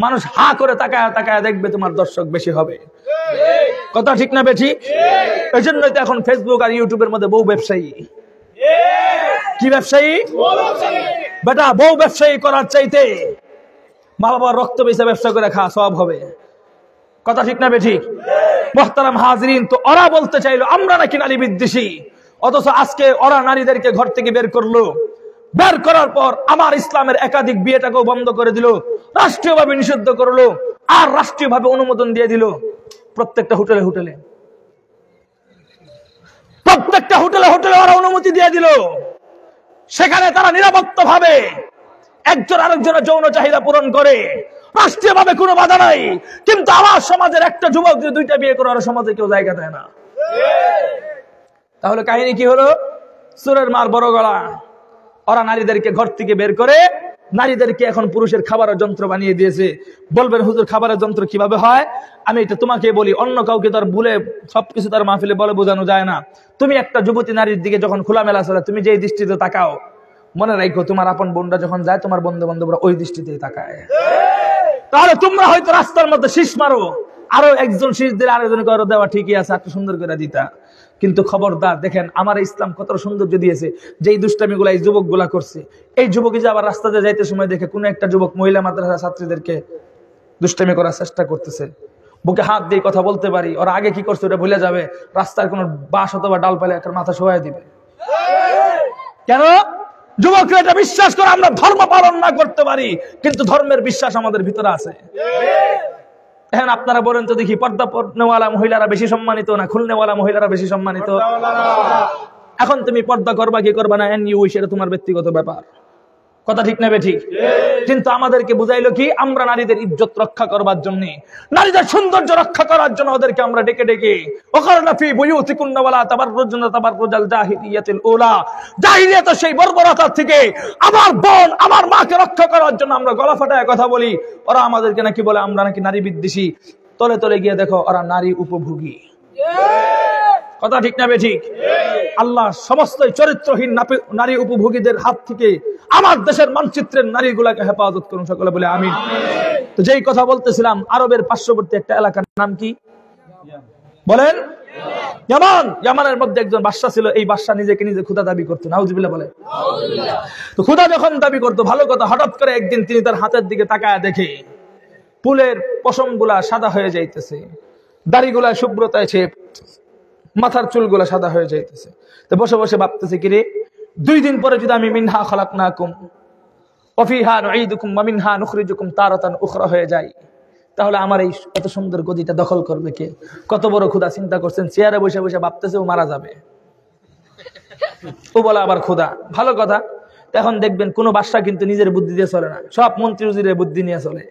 মানুষ হা করে তাকায় তাকায় দেখবে, তোমার দর্শক বেশি হবে। কথা ঠিক না বেঠিক? এই জন্যই তো এখন ফেসবুক আর ইউটিউবের মধ্যে বউ ব্যবসায়ী। কি ব্যবসায়ী? বেটা, বউ ব্যবসায়ী করার চাইতে মা বাবার রক্ত বেচে ব্যবসা করে খা, সব হবে। কথা ঠিক না বেঠিক? মুহতারাম হাজরিন, তো ওরা বলতে চাইলো আমরা নাকি নারী বিদ্বেষী, অথচ আজকে ওরা নারীদেরকে ঘর থেকে বের করলো। বের করার পর আমার ইসলামের একাধিক বিয়েটাকেও বন্ধ করে দিল, রাষ্ট্রীয়ভাবে নিষিদ্ধ করলো, আর রাষ্ট্রীয়ভাবে অনুমোদন দিয়ে দিল। প্রত্যেকটা হোটেলে হোটেলে, প্রত্যেকটা হোটেলে হোটেলে ওরা অনুমতি দিয়ে দিল। সেখানে তারা নিরাপত্তা ভাবে একজন আরেকজনের যৌন চাহিদা পূরণ করে, রাষ্ট্রীয়ভাবে কোনো বাধা নাই। কিন্তু আমার সমাজের একটা যুবক যদি 2টা বিয়ে করে, ওরা সমাজে কেউ জায়গা দেয় না। তাহলে কাহিনী কি হলো? চোরের মার বড় গলা। ওরা নারীদেরকে ঘর থেকে বের করে নারীদেরকে এখন পুরুষের খাবারের যন্ত্র বানিয়ে দিয়েছে। বলবেন হুজুর খাবারের যন্ত্র কিভাবে হয়? আমি এটা তোমাকে বলি, অন্য কাউকে তার ভুলে সবকিছু তার মাহফিলে বলে বোঝানো যায় না। তুমি একটা যুবতী নারীর দিকে যখন খোলামেলা চলে, তুমি যেই দৃষ্টিতে তাকাও, মনে রাখো তোমার আপন বোনরা যখন যায়, তোমার বন্ধু বান্ধবরা ওই দৃষ্টিতেই তাকায়। তাহলে তোমরা হয়তো রাস্তার মধ্যে শীষ মারো, আরো একজন শীষ দিলে আরেকজন করে দেওয়া ঠিকই আছে, একটু সুন্দর করে দিতা। কিন্তু খবরদার, দেখেন আমার ইসলাম কত সৌন্দর্য দিয়েছে। যেই দুষ্টামি গুলা এই যুবক গুলা করছে, এই যুবক যে আবার রাস্তাতে যাইতে সময় দেখে কোন একটা যুবক মহিলা মাদ্রাসা ছাত্রীদেরকে দুষ্টামি করার চেষ্টা করতেছে, বুকে হাত দিয়ে কথা বলতে পারি, ওরা আগে কি করছে ওটা ভুলে যাবে, রাস্তার কোন বাঁশ অথবা ডাল পালে একটা মাথা শোয়াই দিবে। কেন? যুবকরা এটা বিশ্বাস করে আমরা ধর্ম পালন না করতে পারি, কিন্তু ধর্মের বিশ্বাস আমাদের ভিতরে আছে। এখন আপনারা বলেন তো দেখি, পর্দা পরনেওয়ালা মহিলারা বেশি সম্মানিত না খুলনেওয়ালা মহিলারা বেশি সম্মানিত? এখন তুমি পর্দা করবা কি করবা না, সেটা তোমার ব্যক্তিগত ব্যাপার। কথা ঠিক না বেঠিক? কিন্তু আমাদেরকে বুঝাইলো কি, আমরা নারীদের ইজ্জত রক্ষা করবার জন্য, নারীদের সৌন্দর্য রক্ষা করার জন্য ওদেরকে আমরা ডেকে ডেকে ওখানে ফি বুয়ুতিকুন্না ওয়ালা তাবাররুজনা তাবাররুজাল জাহিলিয়াতিল উলা, জাহিলিয়াতের সেই বর্বরতা থেকে আমার বোন আমার মাকে রক্ষা করার জন্য আমরা গলা ফাটায় কথা বলি। ওরা আমাদেরকে নাকি বলে আমরা নাকি নারী বিদ্বেষী। তলে তলে গিয়ে দেখো ওরা নারী উপভোগী। কথা ঠিক না বেঠিক? আল্লাহ সমস্ত চরিত্রহীন নারী উপভোগীদের হাত থেকে আমার দেশের মানচিত্রের নারীগুলাকে হেফাজত করুন, সকলে বলে আমিন। তো যেই কথা বলতেছিলাম, আরবের পার্শ্ববর্তী একটা এলাকার নাম কি বলেন? ইয়ামান। ইয়ামানের মধ্যে একজন বাদশা ছিল। এই বাদশা নিজেকে নিজে খোদা দাবি করতো, নাউজুবিল্লাহ বলে। তো খোদা যখন দাবি করতো ভালো কথা, হঠাৎ করে একদিন তিনি তার হাতের দিকে তাকায় দেখে ফুলের পশম গুলা সাদা হয়ে যাইতেছে, দাড়িগুলা শুভ্রতায়, মাথার চুলগুলা সাদা হয়ে যাইতেছে। তো বসে বসে ভাবতেছে, কিরে 2 দিন পরে যদি আমি মিনহা খালাকনাকুম ওয়া ফিহা নুঈদুকুম ওয়া মিনহা নুখরিজুকুম তারাতান উখরা হয়ে যাই, তাহলে আমার এই এত সুন্দর গদিটা দখল করবে কে? কত বড় খোদা চিন্তা করছেন। চেয়ারে বসে বসে ভাবতেছে ও মারা যাবে, ও বলে আবার খোদা। ভালো কথা। এখন দেখবেন কোন বাদশা কিন্তু নিজের বুদ্ধি দিয়ে চলে না, সব মন্ত্রী উজিরের বুদ্ধি নিয়ে চলে।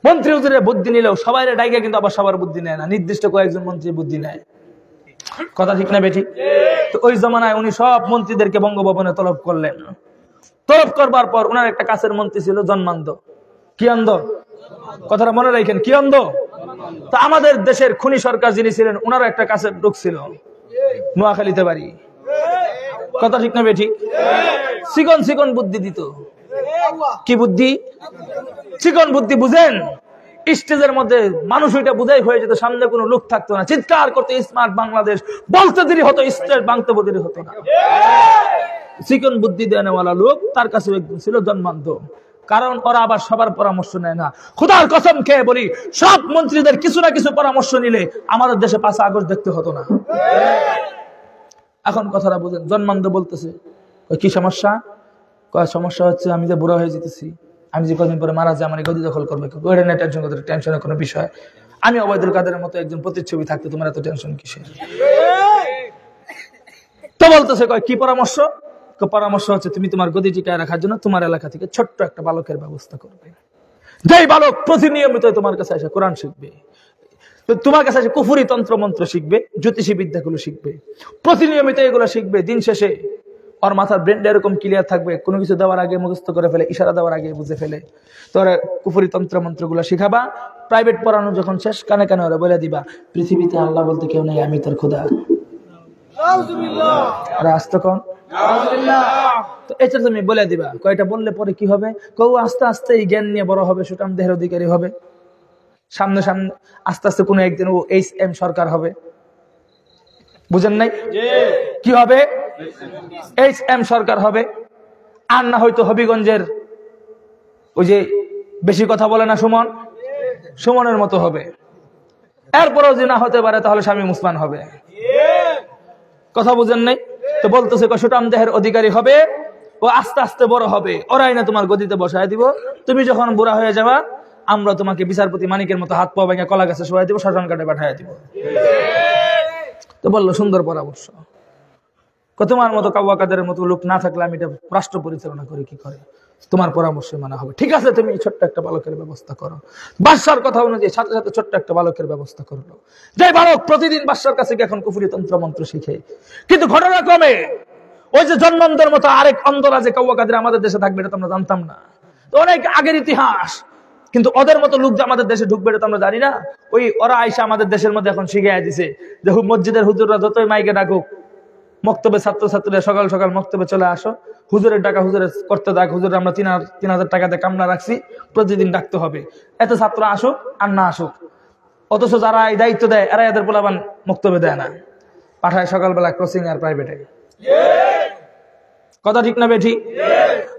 মন্ত্রী উজিরের বুদ্ধি নিলেও সবাই ডাইকে কিন্তু আবার সবার বুদ্ধি নেয় না, নির্দিষ্ট কয়েকজন মন্ত্রীর বুদ্ধি নেয়। কথা ঠিক না বেঠিক? তো ওই জমানায় উনি সব মন্ত্রীদেরকে বঙ্গভবনে তলব করলেন। তলব করবার পর ওনার একটা কাছের মন্ত্রী ছিল জন্মান্ধ। কি অন্ধ? কথাটা মনে রাখেন, কি অন্ধ? তো আমাদের দেশের খুনি সরকার যিনি ছিলেন, ওনারও একটা কাছের লোক ছিল, নোয়াখালীতে বাড়ি। কথা ঠিক না বেঠিক? চিকন চিকন বুদ্ধি দিত। কি বুদ্ধি? চিকন বুদ্ধি। বুঝেন, স্টেজের মধ্যে মানুষ ওইটা বুঝাই হয়ে যেত, সামনে কোনো লোক থাকতো না, চিৎকার করতে স্মার্ট বাংলাদেশ বলতে দেরি হতো, স্টেজ ভাঙতে দেরি হতো না। চিকন বুদ্ধি দেওয়ালা লোক, তার কাছে একজন ছিল জন্মান্ধ। কারণ ওরা আবার সবার পরামর্শ নেয় না। খোদার কসম খেয়ে বলি, সব মন্ত্রীদের কিছু না কিছু পরামর্শ নিলে আমাদের দেশে 5 আগস্ট দেখতে হতো না। এখন কথাটা বুঝেন। জন্মান্ধ বলতেছে, কি সমস্যা? সমস্যা হচ্ছে আমি যে বুড়া হয়ে যেতেছি, আমি যে কদিন পরে মারা যাই, আমার গদি দখল করবে, ওইটা নিয়ে টেনশন করতে, টেনশনের কোনো বিষয়। আমি ওবায়দুল কাদেরের মতো একজন প্রতিচ্ছবি থাকতে তোমার এত টেনশন কিসের? তো বলতেছে, কি পরামর্শ? পরামর্শ হচ্ছে তুমি তোমার গদি টিকায় রাখার জন্য তোমার এলাকা থেকে ছোট্ট একটা বালকের ব্যবস্থা করবে, যেই বালক প্রতিনিয়মিত তোমার কাছে এসে কোরআন শিখবে, তোমার কাছে এসে কুফরি তন্ত্র মন্ত্র শিখবে, জ্যোতিষী বিদ্যাগুলো শিখবে, প্রতিনিয়মিত এগুলো শিখবে। দিন শেষে ওর মাথার ব্রেনটা এরকম ক্লিয়ার থাকবে, কোনো কিছু দেওয়ার আগে মুখস্থ করে ফেলে, ইশারা দেওয়ার আগে বুঝে ফেলে। তোরা কুফরি তন্ত্র মন্ত্রগুলো শিখাবা। প্রাইভেট পড়ানো যখন শেষ, কানে কানে ওরা বলে দিবা, পৃথিবীতে আল্লাহ বলতে কেউ নেই, আমি তোর খোদা। আস্তে কন, তো এটা তুমি বলে দিবা। কয়টা বললে পরে কি হবে? কেউ আস্তে আস্তে এই জ্ঞান নিয়ে বড় হবে, সুঠাম দেহের অধিকারী হবে। সামনে সামনে আস্তে আস্তে কোনো একদিন ও HM সরকার হবে। বুঝেন নাই? কি হবে? HM সরকার হবে। আর না হয়তো হবিগঞ্জের ওই যে বেশি কথা বলে না সুমন, সুমনের মতো হবে। এরপরেও যে না হতে পারে তাহলে শামীম ওসমান হবে। কথা বুঝেন নাই? তো বলতেছে সুঠাম দেহের অধিকারী হবে, ও আস্তে আস্তে বড় হবে, ওরাই না তোমার গদিতে বসায় দিব। তুমি যখন বুড়া হয়ে যাবা, আমরা তোমাকে বিচারপতি মানিকের মতো হাত পা ভেঙে কলা গাছে শোয়াই দিব, শ্মশান ঘাটে পাঠাই দিব। তো বললো সুন্দর পরামর্শ। তোমার মতো কাওয়া কাদের মতো লোক না থাকলে আমি এটা রাষ্ট্র পরিচালনা করি কি করে? তোমার পরামর্শ মানা হবে। ঠিক আছে, তুমি ছোট্ট একটা বালকের ব্যবস্থা করো। বাদশার কথা অনুযায়ী সাথে সাথে ছোট্ট একটা বালকের ব্যবস্থা করলো। যে বালক প্রতিদিন বাদশার কাছে গিয়ে এখন কুফরি তন্ত্র মন্ত্র শিখে। কিন্তু ঘটনাক্রমে ওই যে জন্মান্ধের মতো আরেক অন্ধরা যে কাওয়া কাদের আমাদের দেশে থাকবে, এটা তো আমরা জানতাম না। তো অনেক আগের ইতিহাস। কিন্তু ওদের মতো লোক যে আমাদের দেশে ঢুকবে এটা তো আমরা জানি না। ওই ওরা আইসা আমাদের দেশের মধ্যে এখন শিখিয়ে দিছে যে মসজিদের হুজুররা যতই মাইকে ডাকুক, মক্তবে ছাত্রছাত্রীরা সকাল সকাল মক্তবে চলে আসো, হুজুরের টাকা হুজুরের করতে দেখ, হুজুর আমরা 3000 টাকাতে কামনা রাখছি, প্রতিদিন ডাকতে হবে। এত ছাত্র আসুক আর না আসুক, অথচ যারা এই দায়িত্ব দেয় এরা এদের পোলাপান মক্তবে দেয় না, পাঠায় সকালবেলা ক্রসিং আর প্রাইভেটে। কথা ঠিক না বেঠি?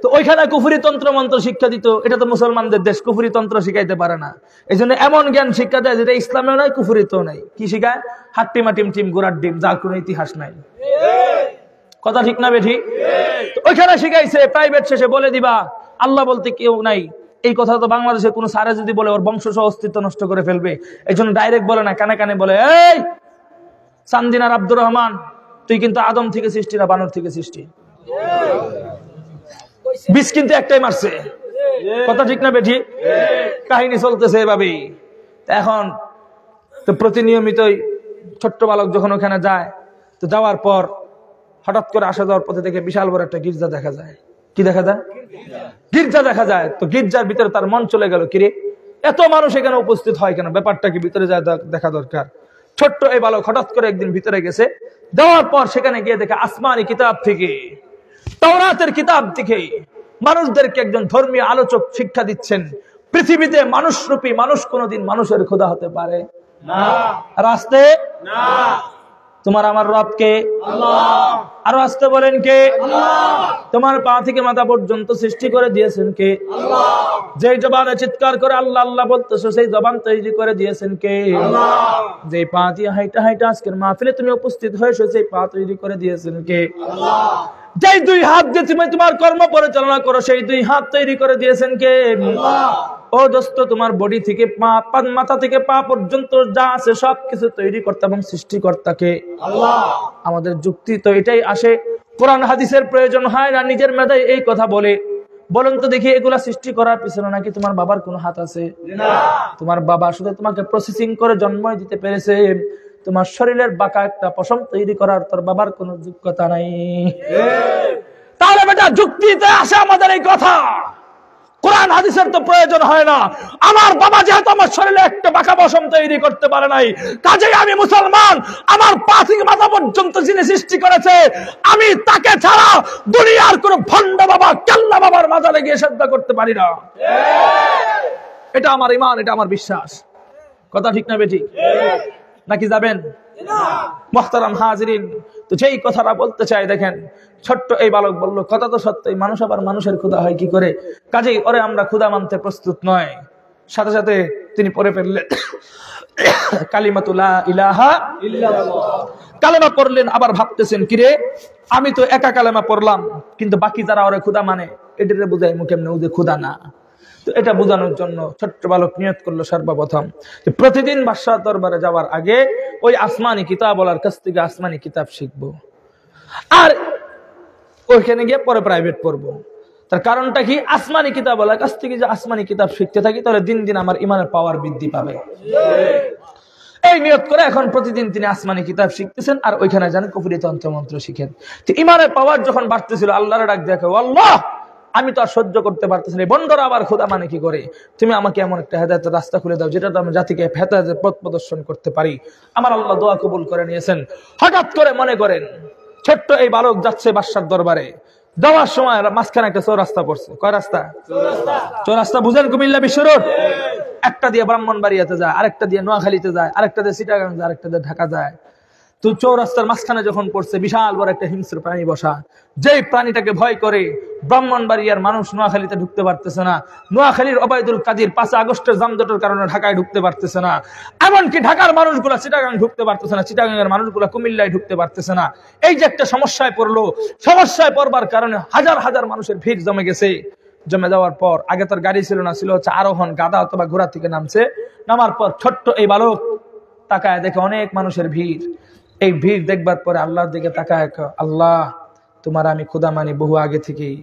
তো ওইখানে কুফরি তন্ত্র মন্ত্র শিক্ষা দিত। এটা তো মুসলমানদের দেশ, কুফরি তন্ত্র শিখাইতে পারে না। এই জন্য এমন জ্ঞান শিক্ষা দেয় যেটা ইসলামেও নাই, কুফরিতেও নাই। কি শিখায়? হাট্টিমা টিম টিম গোড়ার ডিম, যার কোনো ইতিহাস নাই। কথা ঠিক না বেঠি? ওইখানে শিখাইছে প্রাইভেট শেষে বলে দিবা আল্লাহ বলতে কেউ নাই। এই কথা তো বাংলাদেশে কোনো সারে যদি বলে ওর বংশ সহ অস্তিত্ব নষ্ট করে ফেলবে। এই জন্য ডাইরেক্ট বলে না, কানে কানে বলে, এই চান্দিনার আব্দুর রহমান, তুই কিন্তু আদম থেকে সৃষ্টি না বানর থেকে সৃষ্টি। বিষ কিন্তু একটাই মারছে। কথা ঠিক না বেঠি? কাহিনী চলতেছে এভাবেই। এখন তো প্রতিনিয়মিতই ছোট্ট বালক যখন ওখানে যায়, তো যাওয়ার পর হঠাৎ করে আসা যাওয়ার পথে দেখে বিশাল বড় একটা গির্জা দেখা যায়। কি দেখা যায়? গির্জা দেখা যায়। তো গির্জার ভিতরে তার মন চলে গেল, কিরে এত মানুষ এখানে উপস্থিত হয় কেন? ব্যাপারটা কি ভিতরে যায় দেখা দরকার। ছোট্ট এই বালক হঠাৎ করে একদিন ভিতরে গেছে, যাওয়ার পর সেখানে গিয়ে দেখে আসমানি কিতাব থেকে, তাওরাতের কিতাব থেকে মানুষদেরকে একজন ধর্মীয় আলোচক শিক্ষা দিচ্ছেন, পৃথিবীতে মানুষরূপী মানুষ কোনোদিন মানুষের খোদা হতে পারে না। রাস্তে না। তোমার আমার রব কে? আল্লাহ। আরো আসতে বলেন কে? আল্লাহ। তোমার পা থেকে মাথা পর্যন্ত সৃষ্টি করে দিয়েছেন কে? আল্লাহ। যেই জবানে চিৎকার করে আল্লাহ আল্লাহ বলতেছো, সেই জবান তৈরি করে দিয়েছেন কে? আল্লাহ। যেই পা দিয়ে হাইটা হাইটা আজকের মাহফিলে তুমি উপস্থিত হয়েছো, সেই পা তৈরি করে দিয়েছেন কে? আল্লাহ। যেই 2 হাত দিয়ে তুমি তোমার কর্ম পরিচালনা করো, সেই 2 হাত তৈরি করে দিয়েছেন কে? আল্লাহ। ও দোস্ত, তোমার বডি থেকে মাথা থেকে পা পর্যন্ত যা আছে সবকিছু তৈরি কর্তা এবং সৃষ্টিকর্তাকে আল্লাহ। আমাদের যুক্তি তো এটাই আসে, কোরআন হাদিসের প্রয়োজন হয় না, নিজের মেধায় এই কথা বলে। বলেন তো দেখি, এগুলা সৃষ্টি করার পিছনে নাকি তোমার বাবার কোনো হাত আছে? না। তোমার বাবা শুধু তোমাকে প্রসেসিং করে জন্মই দিতে পেরেছে। তোমার শরীরের বাঁকা একটা পশম তৈরি করার তোর বাবার কোনো যোগ্যতা নাই। তাহলে বেটা যুক্তিতে আসে আমাদের এই কথা, কোরআন হাদিসের তো প্রয়োজন হয় না। আমার বাবা যেহেতু আমার শরীরে একটা বাঁকা পশম তৈরি করতে পারে নাই, কাজেই আমি মুসলমান। আমার পা থেকে মাথা পর্যন্ত যিনি সৃষ্টি করেছে, আমি তাকে ছাড়া দুনিয়ার কোন ভণ্ড বাবা কেল্লা বাবার মাজারে গিয়ে শ্রদ্ধা করতে পারি না। এটা আমার ঈমান, এটা আমার বিশ্বাস। কথা ঠিক না বেঠিক? নাকি যাবেন? মুহতারাম হাজিরিন, তো যেই কথাটা বলতে চাই দেখেন, ছোট্ট এই বালক বলল কথা তো সত্যই, মানুষ আবার মানুষের ক্ষুধা হয় কি করে, কাজেই ওরে আমরা ক্ষুধা মানতে প্রস্তুত নয়। সাথে সাথে তিনি পড়ে ফেললেন কালিমাতু লা ইলাহা ইল্লাল্লাহ, কালেমা পড়লেন। আবার ভাবতেছেন কিরে আমি তো একা কালেমা পড়লাম, কিন্তু বাকি যারা ওরে ক্ষুধা মানে এটারে বুঝাই মুখে এমনি ওদের ক্ষুধা না। তো এটা বোঝানোর জন্য ছোট্ট বালক নিয়ত করলো সর্বপ্রথম প্রতিদিন বাদশাহ দরবারে যাওয়ার আগে ওই আসমানি কিতাবওয়ালার কাছ থেকে আসমানি কিতাব শিখবো, আর ওইখানে গিয়ে পরে প্রাইভেট পড়বো। তার কারণটা কি, আসমানি কিতাবওয়ালার কাছ থেকে যে আসমানি কিতাব শিখতে থাকি তাহলে দিন দিন আমার ইমানের পাওয়ার বৃদ্ধি পাবে। এই নিয়ত করে এখন প্রতিদিন তিনি আসমানি কিতাব শিখতেছেন, আর ওইখানে যান কুফরি তন্ত্রমন্ত্র শিখেন। তো ইমানের পাওয়ার যখন বাড়তেছিল আল্লাহর ডাক দেখে, আল্লাহ আমি তো আর সহ্য করতে পারতেছি না, বন্ধরা আবার খোদা মানে কি করে, তুমি আমাকে এমন একটা হেদায়েতের রাস্তা খুলে দাও যেটা আমি জাতিকে হেদায়েতের পথ প্রদর্শন করতে পারি। আমার আল্লাহ দোয়া কবুল করে নিয়েছেন। হঠাৎ করে মনে করেন ছোট্ট এই বালক যাচ্ছে বাদশার দরবারে, যাওয়ার সময় মাঝখানে একটা চৌরাস্তা পড়ছে। কয় রাস্তা? চৌরাস্তা বুঝেন? কুমিল্লা বিশ্ব রোড। একটা দিয়ে ব্রাহ্মণবাড়িয়াতে যায়, আরেকটা দিয়ে নোয়াখালীতে যায়, আরেকটা দিয়ে চিটাগাং যায়, আরেকটা দিয়ে ঢাকা যায়। তো চৌরাস্তার মাঝখানে যখন পড়ছে বিশাল বড় একটা হিংস্র প্রাণী বসা, যেই প্রাণীটাকে ভয় করে ব্রাহ্মণবাড়িয়ার মানুষ নোয়াখালীতে ঢুকতে পারতেছে না, নোয়াখালীর ওবায়দুল কাদির 5 আগস্টের জামজটের কারণে ঢাকায় ঢুকতে পারতেছে না, এমনকি ঢাকার মানুষগুলা চিটাগাং ঢুকতে পারতেছে না, চিটাগাংয়ের মানুষগুলা কুমিল্লায় ঢুকতে পারতেছে না। এই যে একটা সমস্যায় পড়লো, সমস্যায় পড়বার কারণে হাজার হাজার মানুষের ভিড় জমে গেছে। জমে যাওয়ার পর আগে তার গাড়ি ছিল না, ছিল হচ্ছে আরোহণ, গাধা অথবা ঘোড়া থেকে নামছে। নামার পর ছোট্ট এই বালক তাকায় দেখে অনেক মানুষের ভিড়। এই ভিড় দেখবার পরে আল্লাহর দিকে তাকায়, আল্লাহ তোমার আমি খোদা মানি বহু আগে থেকেই,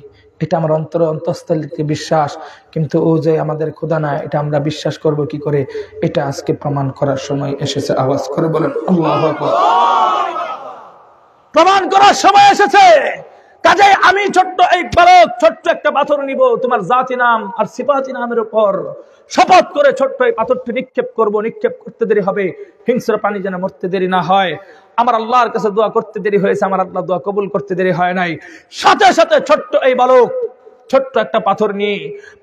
এটা আমার অন্তঃস্থল থেকে বিশ্বাস, কিন্তু ও যে আমাদের খোদা না এটা আমরা বিশ্বাস করব কি করে, এটা আজকে প্রমাণ করার সময় এসেছে। আওয়াজ করে বলেন আল্লাহু আকবার। প্রমাণ করার সময় এসেছে। কাজে আমি ছোট্ট এই বালক ছোট্ট একটা পাথর নিব, তোমার জাতি নাম আর সিফাতি নামের উপর শপথ করে ছোট্ট এই পাথরটি নিক্ষেপ করব। নিক্ষেপ করতে দেরি হবে, হিংস্র প্রাণী যেন মরতে দেরি না হয়। আমার আল্লাহর কাছে দোয়া করতে দেরি হয়েছে, আমার আল্লাহ দোয়া কবুল করতে দেরি হয় নাই। সাথে সাথে ছোট্ট এই বালক ছোট্ট একটা পাথর নিয়ে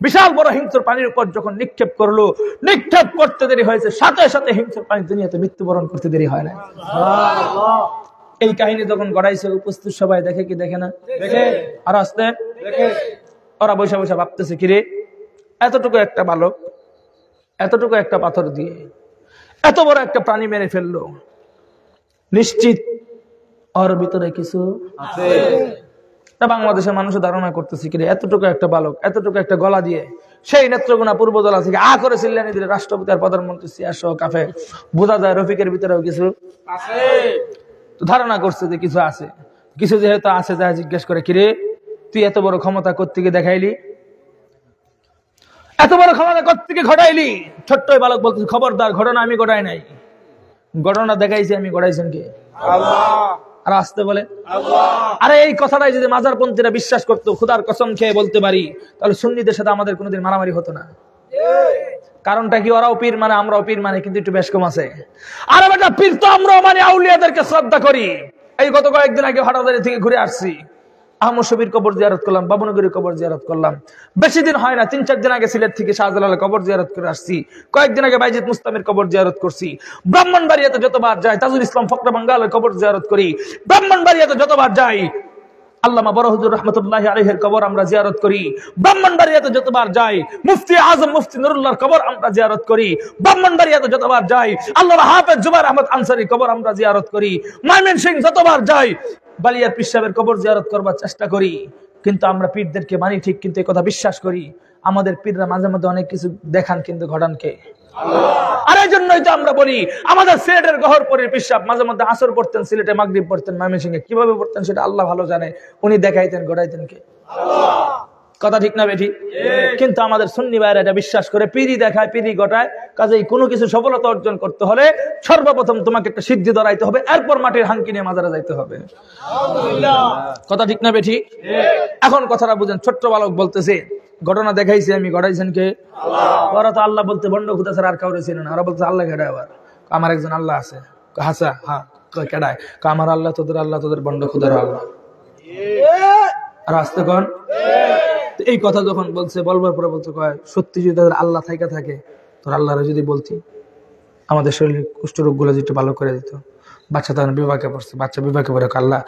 বিশাল বড় হিংস্র প্রাণীর উপর যখন নিক্ষেপ করলো, নিক্ষেপ করতে দেরি হয়েছে, সাথে সাথে হিংস্র প্রাণী দুনিয়াতে মৃত্যুবরণ করতে দেরি হয় না। এই কাহিনী যখন গড়াইছে উপস্থিত সবাই দেখে কি দেখে না? দেখে। আর আসতে ওরা বসে বসে ভাবতেছে কিরে এতটুকু একটা বালক এতটুকু একটা পাথর দিয়ে এত বড় একটা প্রাণী মেরে ফেললো, নিশ্চিত ওর ভিতরে কিছু আছে। বাংলাদেশের মানুষের ধারণা করতেছে কিরে এতটুকু একটা বালক এতটুকু একটা গলা দিয়ে সেই নেত্রকোনা পূর্বদলা থেকে করে চিল্লানি দিলে রাষ্ট্রপতি আর প্রধানমন্ত্রী সিয়াসহ কাফে, বোঝা যায় রফিকের ভিতরেও কিছু আছে। ধারণা করছে যে কিছু আছে, কিছু যেহেতু আছে, যা জিজ্ঞেস করে কিরে তুই এত বড় ক্ষমতা কোত্থেকে দেখাইলি, এত বড় ক্ষমতা কোত্থেকে ঘটাইলি? ছোট্ট বালক বলতে খবরদার, ঘটনা আমি ঘটাই নাই, ঘটনা দেখাইছি আমি, ঘটাইছেন কে? আল্লাহ। আর আসতে বলে আল্লাহ। আরে এই কথাটাই যদি মাজারপন্থীরা বিশ্বাস করতো, খোদার কসম খেয়ে বলতে পারি, তাহলে সুন্নিদের সাথে আমাদের কোনোদিন মারামারি হতো না। কারণটা কি, ওরাও পীর মানে আমরাও পীর মানে, কিন্তু একটু বেশ কম আছে। আর বেটা পীর তো আমরাও মানে, আউলিয়াদেরকে শ্রদ্ধা করি। এই গত কয়েকদিন আগে হাটাদারি থেকে ঘুরে আসছি, আহমদ শফির কবর জিয়ারত করলাম, বাবুনগরীর কবর জিয়ারত করলাম। বেশি দিন হয় না, 3-4 দিন আগে সিলেট থেকে শাহজালালের কবর জিয়ারত করে আসছি। কয়েকদিন আগে বাইজিদ মুস্তামির কবর জিয়ারত করছি। ব্রাহ্মণবাড়িয়াতে যতবার যাই তাজুল ইসলাম ফকরা বাঙ্গালের কবর জিয়ারত করি। ব্রাহ্মণবাড়িয়াতে যতবার যাই আল্লামা বড় হুজুর রহমতুল্লাহি আলাইহির কবর আমরা জিয়ারত করি। ব্রাহ্মণবাড়িয়াতে যতবার যাই মুফতি আজম মুফতি নুরুল্লাহর কবর আমরা জিয়ারত করি। ব্রাহ্মণবাড়িয়াতে যতবার যাই আল্লামা হাফেজ জুবাইর আহমদ আনসারীর কবর আমরা জিয়ারত করি। ময়মনসিংহ যতবার যাই বালিয়ার পীর সাহেবের কবর জিয়ারত করবার চেষ্টা করি। কিন্তু আমরা পীরদেরকে মানি ঠিক, কিন্তু এই কথা বিশ্বাস করি আমাদের পীররা মাঝে মাঝে অনেক কিছু দেখান, কিন্তু ঘটান কে? আল্লাহ। আর এই জন্যই তো আমরা বলি আমাদের সিলেটের গহরপুরের পীর সাহেব মাঝে মধ্যে আসর পড়তেন, সিলেটে মাগরিব পড়তেন, ময়মনসিংহে কিভাবে পড়তেন সেটা আল্লাহ ভালো জানে, উনি দেখাইতেন ঘটাইতেন কে? আল্লাহ। কথা ঠিক না বেঠি? কিন্তু আমাদের সুন্নি ভাইরা এটা বিশ্বাস করে, পীরই দেখায় পীরই ঘটায়। কাজেই কোনো কিছু সফলতা অর্জন করতে হলে সর্বপ্রথম তোমাকে একটা সিদ্ধি ধরাইতে হবে, এরপর মাটির হাঙ্কি নিয়ে মাজারে যাইতে হবে। কথা ঠিক না বেঠি? এখন কথাটা বুঝেন। ছোট্ট বালক বলতেছে ঘটনা দেখাইছি আমি, ঘটাইছেন কে? আল্লাহ। ওরা তো আল্লাহ বলতে বন্ড খুদা ছাড়া আর কাউরে ছিলেন না। ওরা বলতে আল্লাহ কেডায়? আবার আমার একজন আল্লাহ আছে। হাসা হ্যাঁ কেডায়? আমার আল্লাহ তোদের বন্ড খুদার আল্লাহ। আর আসতে কন এই কথা যখন বলছে, বলবার পরে বলতে কয় সত্যি যদি তাদের আল্লাহ থাইকা থাকে, তোর আল্লাহরা যদি বলতি আমাদের শরীরের কুষ্ঠরোগ গুলো যেটা ভালো করে দিত, বাচ্চা তখন বিভাগে পড়ছে, বাচ্চা বিভাগে পড়ে আল্লাহ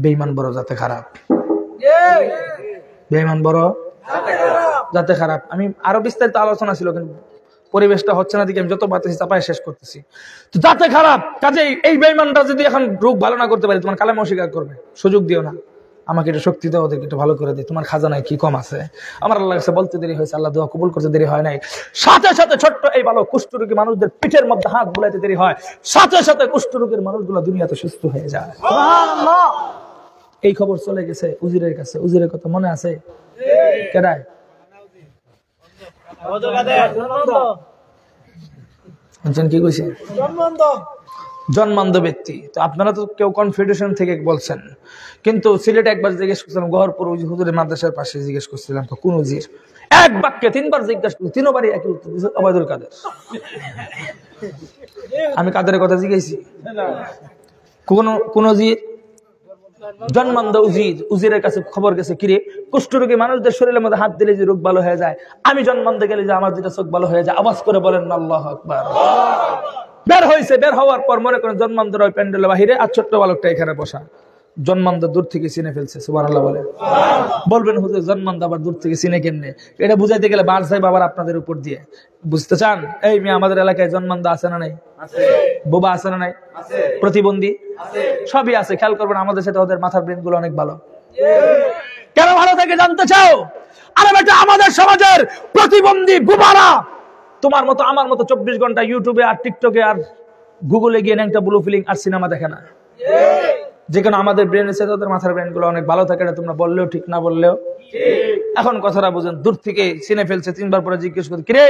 বেঈমান বড় যাতে খারাপ, বেঈমান বড় যাতে খারাপ। আমি আরো বিস্তারিত আলোচনা ছিল কিন্তু পরিবেশটা হচ্ছে না দিকে আমি যত বাতাসি চাপায় শেষ করতেছি। তো যাতে খারাপ কাজে এই বেঈমানটা যদি এখন রোগ ভালো না করতে পারে তোমার কালেমা অস্বীকার করবে, সুযোগ দিও না। আমাকে একটু শক্তি দাও, ওদেরকে একটু ভালো করে দিই, তোমার খাজানায় কি কম আছে। আমার আল্লাহ কাছে বলতে দেরি হয়েছে, আল্লাহ দোয়া কবুল করতে দেরি হয় নাই। সাথে সাথে ছোট্ট এই ভালো কুষ্ঠরোগী মানুষদের পিঠের মধ্যে হাত বুলাইতে দেরি হয়, সাথে সাথে কুষ্ঠরোগীর মানুষগুলো দুনিয়াতে সুস্থ হয়ে যায়। এই খবর চলে গেছে উজিরের কাছে। উজিরের কথা মনে আছে? কেডায়? কি কইছে? জন্মান্ধ ব্যক্তি। তো আপনারা তো কেউ কনফেডারেশন থেকে বলছেন, কিন্তু সিলেটে একবার জিজ্ঞেস করছিলাম, গহরপুর হুজুরের মাদ্রাসার পাশে জিজ্ঞেস করছিলাম তো কোন উজির, এক বাক্যে তিনবার জিজ্ঞাসা করছি, তিনবারই একই উত্তর দিয়েছে, ওবায়দুল কাদের। আমি কাদের কথা জিজ্ঞাসি? কোন উজির? জন্মান্ধ উজির। উজিরের কাছে খবর গেছে, কিরে কুষ্ঠরোগী মানুষদের শরীরের মধ্যে হাত দিলে যে রোগ ভালো হয়ে যায়, আমি জন্মান্ধ গেলে যে আমার দুটা চোখ ভালো হয়ে যায়। আওয়াজ করে বলেন আল্লাহু আকবার। বের হয়েছে, বের হওয়ার পর মনে করেন জন্মান্ধর ওই প্যান্ডেলের বাহিরে আর ছোট্ট বালকটা এখানে বসা। জন্মান্ধ দূর থেকে চিনে ফেলছে, সুবহানাল্লাহ বলে। বলবেন হুজুর জন্মান্ধ আবার দূর থেকে চিনে কেমনে? এটা বুঝাইতে গেলে বার যাই বাবার আপনাদের উপর দিয়ে। বুঝতে চান? এই মেয়ে আমাদের এলাকায় জন্মান্ধ আছে না নাই? বোবা আছে না নাই? প্রতিবন্ধী সবই আছে। খেয়াল করবেন আমাদের সাথে ওদের মাথার ব্রেন গুলো অনেক ভালো। কেন ভালো থেকে জানতে চাও? আরে বেটা আমাদের সমাজের প্রতিবন্ধী বোবারা তোমার মতো আমার মতো 24 ঘন্টা ইউটিউবে আর টিকটকে আর গুগলে গিয়ে একটা ব্লু ফিলিং আর সিনেমা দেখে না। যেখানে আমাদের ব্রেন এসে তাদের মাথার ব্রেন গুলো অনেক ভালো থাকে, তোমরা বললেও ঠিক না বললেও। এখন কথাটা বুঝেন, দূর থেকে চিনে ফেলছে। তিনবার পরে জিজ্ঞেস করতে, কিরে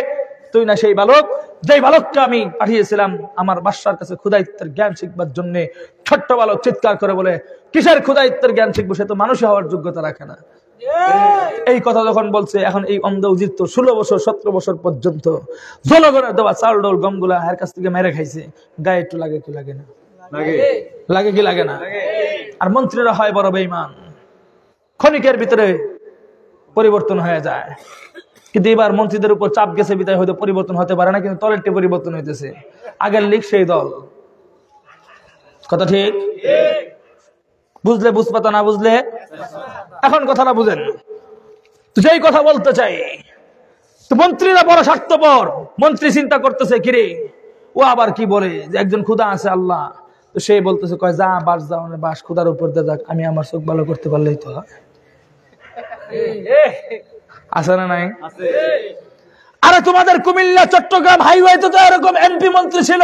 তুই না সেই বালক যেই বালকটা আমি পাঠিয়েছিলাম আমার বাদশার কাছে ক্ষুধাইত্বের জ্ঞান শিখবার জন্য? ছোট্ট বালক চিৎকার করে বলে, কিসের ক্ষুধাইত্বের জ্ঞান শিখবো, সে তো মানুষ হওয়ার যোগ্যতা রাখে না। এই কথা যখন বলছে, এখন এই অন্ধ উজির তো 16 বছর 17 বছর পর্যন্ত জনগণের দেওয়া চাল ডোল গমগুলা এর কাছ থেকে মেরে খাইছে। গায়ে একটু লাগে কি লাগে না? লাগে কি লাগে না? আর মন্ত্রীরা হয় বড় বেঈমান, ক্ষণিকের ভিতরে পরিবর্তন হয়ে যায়। কিন্তু এবার মন্ত্রীদের উপর চাপ গেছে বিদায় হয়তো পরিবর্তন হতে পারে না, কিন্তু তলেরটি পরিবর্তন হইতেছে। আগের লিগ সেই দল। কথা ঠিক? বুঝলে বুঝপাতা, না বুঝলে এখন কথাটা বুঝেন। যেই কথা বলতে চাই, তো মন্ত্রীরা বড় স্বার্থপর। মন্ত্রী চিন্তা করতেছে, কিরে ও আবার কি বলে যে একজন ক্ষুধা আছে আল্লাহ, তো সে বলতেছে কয় যা বাস যাও বাস ক্ষুধার উপর দিয়ে যাক, আমি আমার চোখ ভালো করতে পারলেই তো হয়। আছে না নাই? আরে তোমাদের কুমিল্লা চট্টগ্রাম হাইওয়েতে তো এরকম এমপি মন্ত্রী ছিল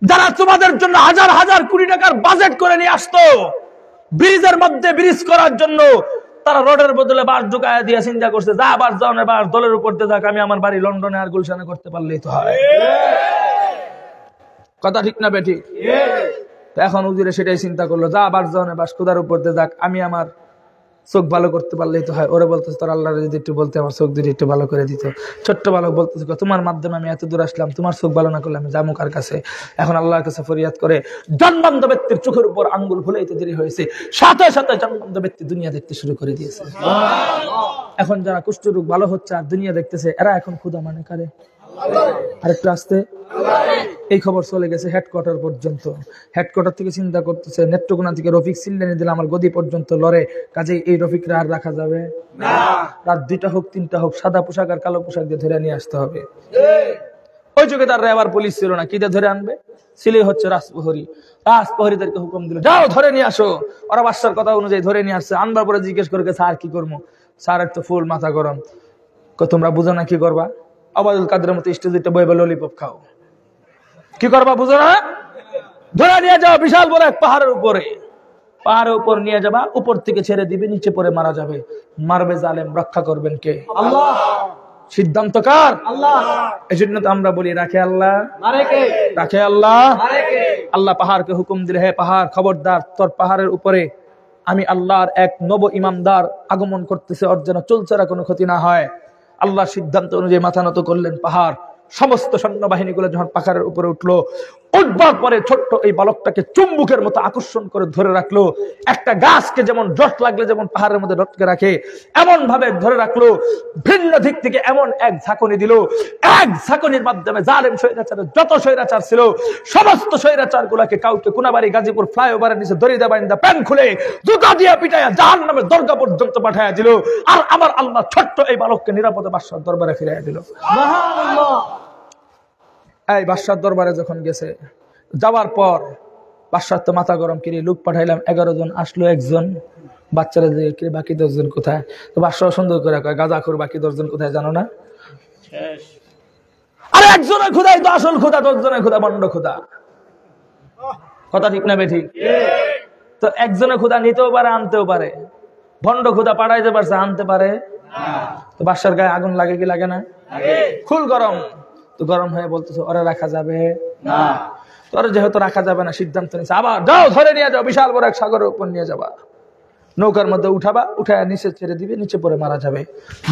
যারা তোমাদের জন্য হাজার হাজার কোটি টাকার বাজেট করে নিয়ে আসতো ব্রিজের মধ্যে ব্রিজ করার জন্য। তারা রোডের বদলে বাস ঢুকায় দিয়ে চিন্তা করছে যা বাস যাও না বাস দলের উপর দিয়ে যাক, আমি আমার বাড়ি লন্ডনে আর গুলশানে করতে পারলেই তো হয়। কথা ঠিক না বেঠিক? এখন উজিরে সেটাই চিন্তা করলো, যা বাস যাও না বাস খোদার উপর দিয়ে যাক, আমি আমার চোখ ভালো করতে পারলেই তো হয়। ওরা বলতেছে তোর আল্লাহ যদি একটু বলতে আমার চোখ দুটি একটু ভালো করে দিত। ছোট্ট বালক বলতেছে তোমার মাধ্যমে আমি এত দূর আসলাম, তোমার চোখ ভালো না করলে আমি যাবো কার কাছে? এখন আল্লাহর কাছে ফরিয়াদ করে জন্মান্ধ ব্যক্তির চোখের উপর আঙ্গুল ফুলাইতে দেরি হয়েছে, সাথে সাথে জন্মান্ধ ব্যক্তি দুনিয়া দেখতে শুরু করে দিয়েছে। এখন যারা কুষ্ঠরোগ ভালো হচ্ছে আর দুনিয়া দেখতেছে, এরা এখন ক্ষুধা মানে কারে? আরেকটু আসতে এই খবর চলে গেছে হেডকোয়ার্টার পর্যন্ত। হেডকোয়ার্টার থেকে চিন্তা করতেছে নেত্রকোনা থেকে রফিক সিল্লানি দিলে আমার গদি পর্যন্ত লড়ে, কাজে এই রফিকরা আর রাখা যাবে না। রাত 2টা হোক 3টা হোক সাদা পোশাক আর কালো পোশাক দিয়ে ধরে নিয়ে আসতে হবে। ওই যুগে তার আবার পুলিশ ছিল না, কি দিয়ে ধরে আনবে? ছিলেই হচ্ছে রাজপ্রহরী। রাজপ্রহরীদেরকে হুকুম দিল যাও ধরে নিয়ে আসো। ওরা বাদশার কথা অনুযায়ী ধরে নিয়ে আসছে। আনবার পরে জিজ্ঞেস করে স্যার কি করবো? স্যারের তো ফুল মাথা গরম। তোমরা বুঝো না কি করবা? ওবায়দুল কাদের মতো স্টেজে বইবে ললিপপ খাও। কি করবা বুঝো না? ধরে নিয়ে যাও বিশাল বড় এক পাহাড়ের উপরে। পাহাড়ের উপর নিয়ে যাবা, উপর থেকে ছেড়ে দিবে, নিচে পড়ে মারা যাবে। মারবে জালেম, রক্ষা করবেন কে? আল্লাহ। সিদ্ধান্ত কার? আল্লাহ। এজন্য তো আমরা বলি রাখে আল্লাহ, মারে কে? রাখে আল্লাহ, মারে কে? আল্লাহ পাহাড়কে হুকুম দিলে হে পাহাড় খবরদার, তোর পাহাড়ের উপরে আমি আল্লাহর এক নব ইমামদার আগমন করতেছে, ওর যেন চলছাড়া কোনো ক্ষতি না হয়। আল্লাহ সিদ্ধান্ত অনুযায়ী মাথা নত করলেন পাহাড়, সমস্ত সৈন্যবাহিনীগুলো যখন পাহাড়ের উপরে উঠলো, উঠবার পরে ছোট্ট এই বালকটাকে চুম্বুকের মতো আকর্ষণ করে ধরে রাখলো। একটা গাছকে যেমন জট লাগলে যেমন পাহাড়ের মধ্যে লটকে রাখে, এমন ভাবে ধরে রাখলো। ভিন্ন দিক থেকে এমন এক ঝাঁকুনি দিল, এক ঝাঁকুনির মাধ্যমে জালেম স্বৈরাচারের যত স্বৈরাচার ছিল সমস্ত স্বৈরাচার গুলাকে কাউকে কোনাবাড়ি গাজীপুর ফ্লাইওভারের নিচে দড়িদা বাইন্দা প্যান খুলে জুতা দিয়ে পিটাইয়া জাহান্নামের দরগা পর্যন্ত পাঠাইয়া দিল। আর আমার আল্লাহ ছোট্ট এই বালককে নিরাপদে বাদশার দরবারে ফিরাইয়া দিল। এই বাদশার দরবারে যখন গেছে, যাওয়ার পর বাদশার তো মাথা গরম, কিরে লোক পাঠাইলাম 11 জন, আসলো একজন, বাচ্চারা যে কিরে বাকি 10 জন কোথায়? তো বাদশাহ সুন্দর করে কয়, গাঁজাখোর বাকি 10 জন কোথায় জানো না? আরে একজনের খুদাই তো আসল খুদা, 10 জনের খুদা বন্ড খুদা। কথা ঠিক না বেঠিক? তো একজনের খুদা নিতেও পারে, আনতেও পারে। ভণ্ড খুদা পাঠাইতে পারছে, আনতে পারে। তো বাদশার গায়ে আগুন লাগে কি লাগে না? খুল গরম। তো গরম হয়ে বলতেছে, ওরা রাখা যাবে না। তোর যেহেতু রাখা যাবে না, সিদ্ধান্ত নিচ্ছে, আবার যাও ধরে নিয়ে যাও, বিশাল বড় এক সাগরের উপর নিয়ে যাবা, নৌকার মধ্যে উঠাবা, উঠায় নিচে ছেড়ে দিবে, নিচে পরে মারা যাবে।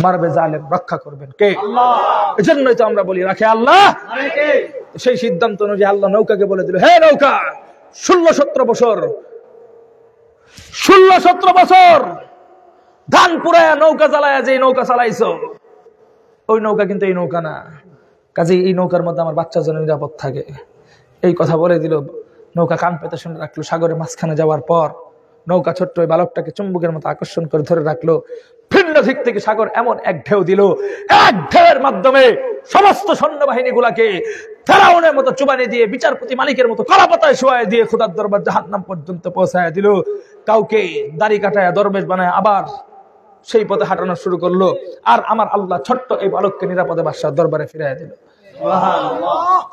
মারবে জালেম, রক্ষা করবেন কে? আল্লাহ। এজন্যই তো আমরা বলি রাখে আল্লাহ। সেই সিদ্ধান্ত অনুযায়ী আল্লাহ নৌকাকে বলে দিল, হে নৌকা, 16-17 বছর ধান পুরায়া নৌকা চালায়া যে নৌকা চালাইছো, ওই নৌকা কিন্তু এই নৌকা না। কাজে এই নৌকার মধ্যে আমার বাচ্চা যেন নিরাপদ থাকে। এই কথা বলে দিল। নৌকা কান পেতে শুনে রাখলো। সাগরের মাঝখানে যাওয়ার পর নৌকা ছোট্ট ওই বালকটাকে চুম্বকের মতো আকর্ষণ করে ধরে রাখলো। ভিন্ন দিক থেকে সাগর এমন এক ঢেউ দিল, এক ঢেউয়ের মাধ্যমে সমস্ত সৈন্যবাহিনী গুলাকে ফেরাউনের মতো চুবানি দিয়ে, বিচারপতি মালিকের মতো কলাপাতায় শোয়ায় দিয়ে খোদার দরবার জাহান্নাম পর্যন্ত পৌঁছায় দিল। কাউকে দাড়ি কাটায় দরবেশ বানায় আবার সেই পথে হাঁটানো শুরু করলো। আর আমার আল্লাহ ছোট্ট এই বালককে নিরাপদে বাদশার দরবারে ফিরিয়ে দিল।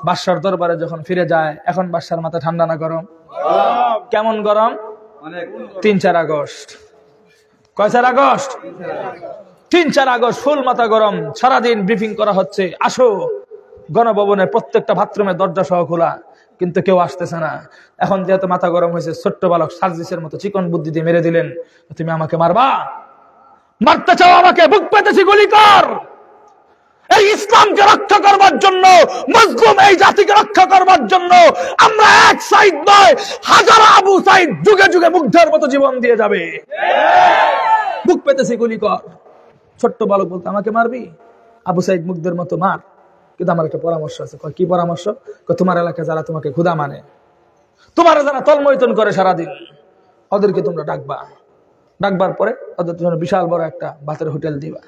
বাদশার দরবারে যখন ফিরে যায়, এখন বাদশার মাথা ঠান্ডা না গরম? কেমন গরম? 3-4 আগস্ট। কয় 4 আগস্ট? 3-4 আগস্ট ফুল মাথা গরম। সারাদিন ব্রিফিং করা হচ্ছে, আসো গণভবনের প্রত্যেকটা বাথরুমের দরজা সহ খোলা, কিন্তু কেউ আসতেছে না। এখন যেহেতু মাথা গরম হয়েছে, ছোট্ট বালক সার্জিসের মতো চিকন বুদ্ধি দিয়ে মেরে দিলেন, তুমি আমাকে মারবা? মারতে চাও আমাকে? বুক পেতেছি, গুলি কর। এই ইসলামকে রক্ষা করবার জন্য, মজলুম এই জাতিকে রক্ষা করবার জন্য আমরা এক সাইদ নয়, হাজার আবু সাইদ যুগে যুগে মুগ্ধের মতো জীবন দিয়ে যাবে। বুক পেতেছি, গুলি কর। ছোট্ট বালক বলতে, আমাকে মারবি? আবু সাইদ মুগ্ধের মতো মার, কিন্তু আমার একটা পরামর্শ আছে। কি পরামর্শ? তোমার এলাকায় যারা তোমাকে খুদা মানে, তোমার যারা তলমৈতন করে সারাদিন, ওদেরকে তোমরা ডাকবা। ডাকবার পরে ওদের জন্য বিশাল বড় একটা ভাতের হোটেল দিবা।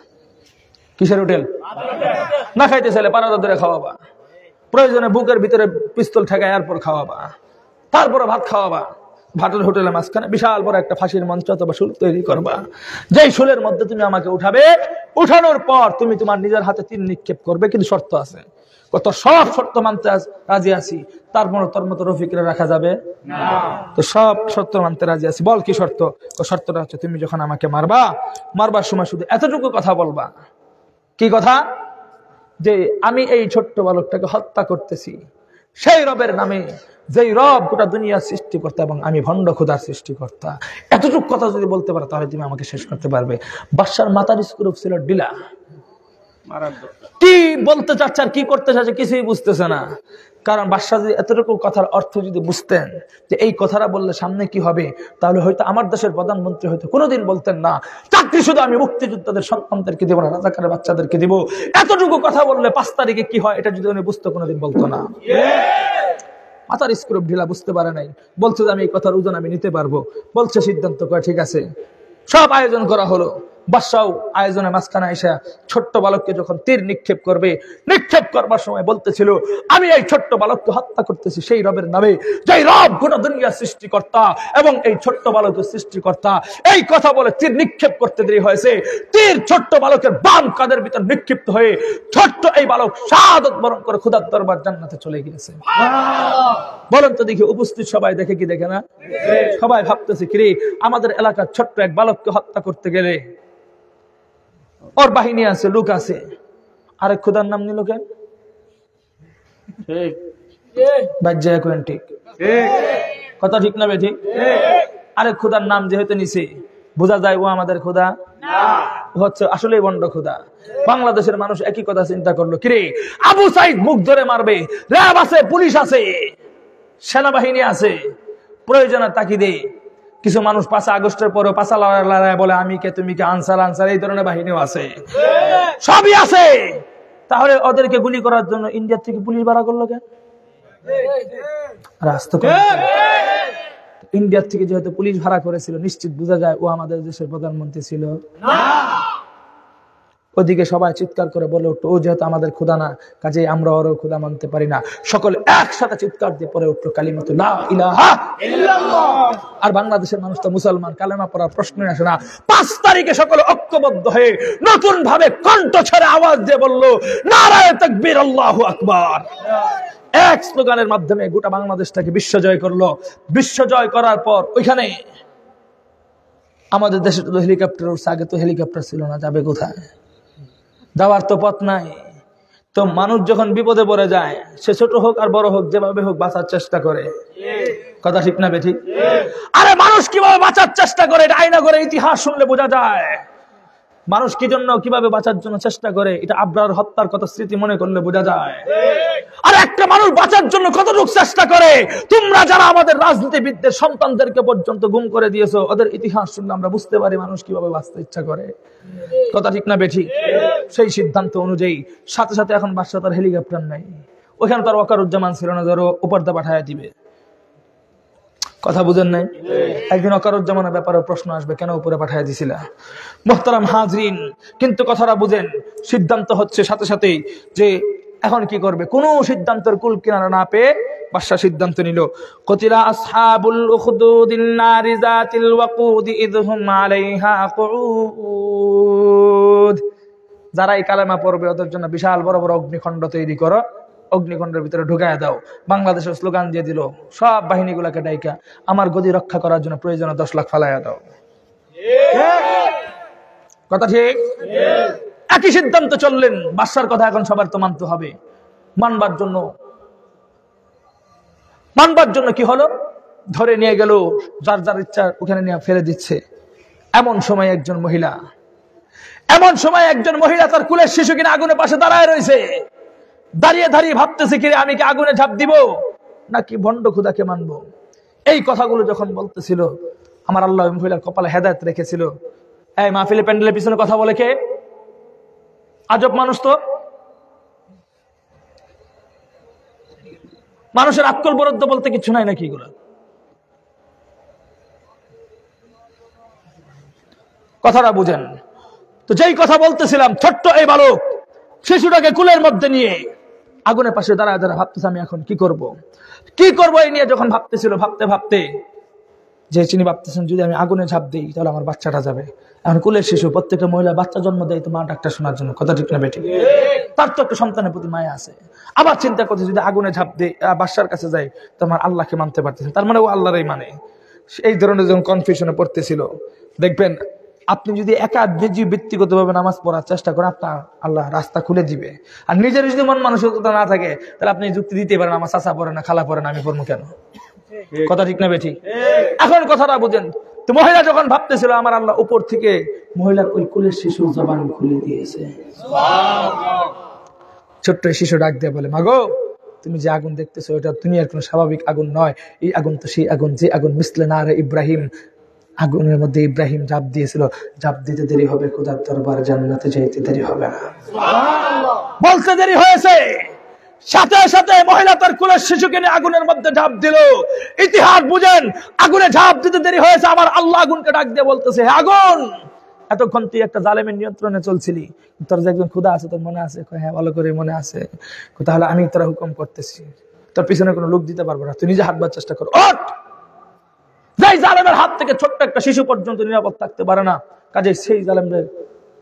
কিসের হোটেল? না খাইতে চাইলে পাড়া ধরে খাওয়াবা, প্রয়োজনে বুকের ভিতরে পিস্তল ঠেকায় এরপর খাওয়াবা, তারপরে ভাত খাওয়াবা। ভাতের হোটেলের মাঝখানে বিশাল বড় একটা ফাঁসির মঞ্চ অথবা শুল তৈরি করবা। যেই শুলের মধ্যে তুমি আমাকে উঠাবে, উঠানোর পর তুমি তোমার নিজের হাতে তীর নিক্ষেপ করবে, কিন্তু শর্ত আছে। কত সব শর্ত মানতে রাজি আছি, তারপর তোর মতো রফিকরা রাখা যাবে না। তো সব শর্ত মানতে রাজি আছি। বল কি শর্ত? শর্তটা হচ্ছে, তুমি যখন আমাকে মারবা, মারবার সময় শুধু এতটুকু কথা বলবা। কি কথা? যে আমি এই ছোট্ট বালকটাকে হত্যা করতেছি সেই রবের নামে, যেই রব গোটা দুনিয়া সৃষ্টিকর্তা এবং আমি ভণ্ড খোদার সৃষ্টিকর্তা। এতটুকু কথা যদি বলতে পারো, তাহলে তুমি আমাকে শেষ করতে পারবে। বাদশার মাথার স্ক্রুপ ছিল ডিলা। কি বলতে চাচ্ছে আর কি করতে চাচ্ছে কিছুই বুঝতেছে না। কারণ বাদশা যদি এতটুকু কথার অর্থ যদি বুঝতেন যে এই কথাটা বললে সামনে কি হবে, তাহলে হয়তো আমার দেশের প্রধানমন্ত্রী হয়তো কোনোদিন বলতেন না, চাকরি শুধু আমি মুক্তিযোদ্ধাদের সন্তানদেরকে দেবো না, রাজাকারের বাচ্চাদেরকে দিব। এতটুকু কথা বললে 5 তারিখে কি হয়, এটা যদি উনি বুঝতো, কোনোদিন বলতো না। মাথার স্ক্রুপ ঢিলা, বুঝতে পারে নাই। বলছে যে আমি এই কথার ওজন আমি নিতে পারবো। বলছে সিদ্ধান্ত করে, ঠিক আছে। সব আয়োজন করা হলো। বাদশাও আয়োজনের মাঝখানে এসে ছোট্ট বালককে যখন তীর নিক্ষেপ করবে, নিক্ষেপ করবার সময় বলতেছিল, আমি এই ছোট্ট বালককে হত্যা করতেছি সেই রবের নামে, যেই রব গোটা দুনিয়ার সৃষ্টিকর্তা এবং এই ছোট্ট বালকের সৃষ্টিকর্তা। এই কথা বলে তীর নিক্ষেপ করতে দেরি হয়েছে। তীর ছোট্ট বালকের বাম কাঁধের ভিতর নিক্ষিপ্ত হয়ে ছোট্ট এই বালক শাহাদাত বরণ করে খোদার দরবার জান্নাতে চলে গিয়েছে। বলেন তো দেখি, উপস্থিত সবাই দেখে কি দেখে না? সবাই ভাবতেছে, কি রে, আমাদের এলাকার ছোট্ট এক বালককে হত্যা করতে গেলে ওর বাহিনী আছে, লোক আছে, আরেক খোদার নাম নিল কেন? কথা ঠিক না বেঠিক? আরেক খোদার নাম যেহেতু নিছে, বোঝা যায় ও আমাদের খোদা না। হচ্ছে আসলেই বন্ড খোদা। বাংলাদেশের মানুষ একই কথা চিন্তা করলো, কিরে আবু সাইদ মুখ ধরে মারবে, র্যাব আছে, পুলিশ আছে, সেনাবাহিনী আছে, প্রয়োজনের তাকিদে কিছু মানুষ 5 আগস্টের পরে পাঁচা লড়াই বলে আমি কে তুমি কে, আনসার আনসার, এই ধরনের বাহিনীও আছে, সবই আছে। তাহলে ওদেরকে গুলি করার জন্য ইন্ডিয়া থেকে পুলিশ ভাড়া করলো কেন? রাস্তা ইন্ডিয়া থেকে যেহেতু পুলিশ ভাড়া করেছিল, নিশ্চিত বোঝা যায় ও আমাদের দেশের প্রধানমন্ত্রী ছিল না। ওদিকে সবাই চিৎকার করে বলে উঠলো, ও যেহেতু আমাদের খোদা না, কাজেই আমরা ওর খোদা মানতে পারি না। সকলে একসাথে চিৎকার দিয়ে পড়ে উঠলো কালিমাতু লা ইলাহা ইল্লাল্লাহ। আর বাংলাদেশের মানুষ তো মুসলমান, কালেমা পড়ার প্রশ্নই আসে না। 5 তারিখে সকলে ঐক্যবদ্ধ হয়ে নতুন ভাবে কণ্ঠ ছেড়ে আওয়াজ দিয়ে বললো নারায়ে তাকবীর, আল্লাহু আকবার। এক স্লোগানের মাধ্যমে গোটা বাংলাদেশটাকে বিশ্বজয় করলো। বিশ্বজয় করার পর ওইখানে আমাদের দেশে তো হেলিকপ্টার উঠছে, আগে তো হেলিকপ্টার ছিল না, যাবে কোথায়? যাওয়ার তো পথ নাই। তো মানুষ যখন বিপদে পড়ে যায়, সে ছোট হোক আর বড় হোক, যেভাবে হোক বাঁচার চেষ্টা করে। কথা ঠিক না বেঠিক? আরে মানুষ কিভাবে বাঁচার চেষ্টা করে এটা আয়না করে ইতিহাস শুনলে বোঝা যায়। মানুষ কি জন্য কিভাবে বাঁচার জন্য চেষ্টা করে এটা আবরার হত্যার কথা স্মৃতি মনে করলে বোঝা যায়। আর একটা মানুষ বাঁচার জন্য কতটুকু চেষ্টা করে, তোমরা যারা আমাদের রাজনীতিবিদদের সন্তানদেরকে পর্যন্ত গুম করে দিয়েছো, ওদের ইতিহাস শুনলে আমরা বুঝতে পারি মানুষ কিভাবে বাঁচতে ইচ্ছা করে। কথা ঠিক না বেঠিক? সেই সিদ্ধান্ত অনুযায়ী সাথে সাথে এখন বাদশা তার হেলিকপ্টার নাই, ওখানে তার ওয়াকারুজ্জামান ছিল না, ধরো উপরদা পাঠায় দিবে। কথা বুঝেন নাই? একদিন ওয়াকারুজ্জামানের ব্যাপারে প্রশ্ন আসবে, কেন উপরে পাঠিয়ে দিছিল? মুহতারাম হাজরিন, কিন্তু কথাটা বুঝেন, সিদ্ধান্ত হচ্ছে সাথে সাথেই যে এখন কি করবে। কোন সিদ্ধান্তের কুল কিনারা না পেয়ে বাদশা সিদ্ধান্ত নিল, কতিলা আসহাবুল উখদুদিন নারি যাতিল ওয়াকুদি ইযহুম আলাইহা কুউদ। যারা এই কালেমা পড়বে ওদের জন্য বিশাল বড় বড় অগ্নিখণ্ড তৈরি করো, অগ্নিখণ্ডের ভিতরে ঢুকায় দাও। বাংলাদেশের স্লোগান দিয়ে দিল, সব বাহিনীগুলোকে ডাইকা আমার গদি রক্ষা করার জন্য প্রয়োজনে 10 লাখ ফালাইয়া দাও। কথা ঠিক? একই সিদ্ধান্ত চললেন। বাদশার কথা এখন সবার তো মানতে হবে। মানবার জন্য কি হলো, ধরে নিয়ে গেল, যার যার ইচ্ছা ওখানে নিয়ে ফেলে দিচ্ছে। এমন সময় একজন মহিলা তার কুলের শিশু কিনা আগুনের পাশে দাঁড়ায় রয়েছে। দাঁড়িয়ে দাঁড়িয়ে ভাবতেছে, কিরে আমি কি আগুনে ঝাঁপ দিব নাকি ভণ্ড খোদাকে মানবো? এই কথাগুলো যখন বলতেছিল, আমার আল্লাহ মহিলার কপালে হেদায়েত রেখেছিল। এই মাহফিলে প্যান্ডেলের পিছনে কথা বলে কে? আজব মানুষ তো। মানুষের আক্কল বরদ্দ বলতে কিছু নাই নাকি এগুলো? কথাটা বুঝেন তো। যেই কথা বলতেছিলাম, ছোট্ট এই বালক শিশুটাকে কুলের মধ্যে নিয়ে আগুনের পাশে দাঁড়ায় দাঁড়া ভাবতেছে আমি এখন কি করব এই নিয়ে যখন ভাবতেছিল, ভাবতে ভাবতে যে চিনি ভাবতেছেন যদি আমি আগুনে ঝাঁপ দিই তাহলে আমার বাচ্চাটা যাবে। এখন কুলের শিশু, প্রত্যেকটা মহিলা বাচ্চা জন্ম দেয় তো মা ডাক্তার শোনার জন্য। কথা ঠিক না বেঠিক? তার তো একটা সন্তানের প্রতি মায়া আছে। আবার চিন্তা করছে যদি আগুনে ঝাঁপ দিই বাদশার কাছে যাই তো আমার আল্লাহকে মানতে পারতেছে, তার মানে ও আল্লাহরই মানে। এই ধরনের যখন কনফিউশনে পড়তেছিল, দেখবেন আপনি যদি একা ব্যক্তিগত ভাবে নামাজ পড়ার চেষ্টা করেন, আপনার আল্লাহ রাস্তা খুলে দিবে। আর নিজের যদি মন মানসিকতা না থাকে তাহলে আপনি যুক্তি দিতে পারেন আমার চাচা পড়ে না, খালা পড়ে না, আমি পড়বো কেন? কথা ঠিক না বেঠিক? এখন কথাটা বুঝেন তো। মহিলা যখন ভাবতেছিল, আমার আল্লাহ উপর থেকে মহিলার ওই কুলের শিশুর জবান খুলে দিয়েছে। ছোট্ট শিশু ডাক দিয়ে বলে, মাগো তুমি যে আগুন দেখতেছো এটা দুনিয়ার কোনো স্বাভাবিক আগুন নয়। এই আগুন তো সেই আগুন যে আগুন মিসলে নারে ইব্রাহিম, আগুনের মধ্যে ইব্রাহিম ঝাঁপ দিয়েছিল। ঝাঁপ দিতে দেরি হবে, খোদার দরবার জান্নাতে যাইতে দেরি হবে না। বলতে দেরি হয়েছে, সাথে সাথে মহিলা তার কুলের শিশুকে নিয়ে আগুনের মধ্যে ঝাঁপ দিল। ইতিহাস বুঝেন, আগুনে ঝাঁপ দিতে দেরি হয়েছে, আমার আল্লাহ আগুনকে ডাক দিয়ে বলতেছে, হে আগুন, এতক্ষণ তুই একটা জালেমের নিয়ন্ত্রণে চলছিলি, তোর যে একজন খোদা আছে তোর মনে আছে? হ্যাঁ ভালো করে মনে আছে। তাহলে আমি তোরা হুকুম করতেছি, তোর পিছনে কোনো লোক দিতে পারবো না, তুই নিজে হাঁটবার চেষ্টা কর। যেই জালেমের হাত থেকে ছোট্ট একটা শিশু পর্যন্ত নিরাপদ থাকতে পারে না, কাজে সেই জালেমের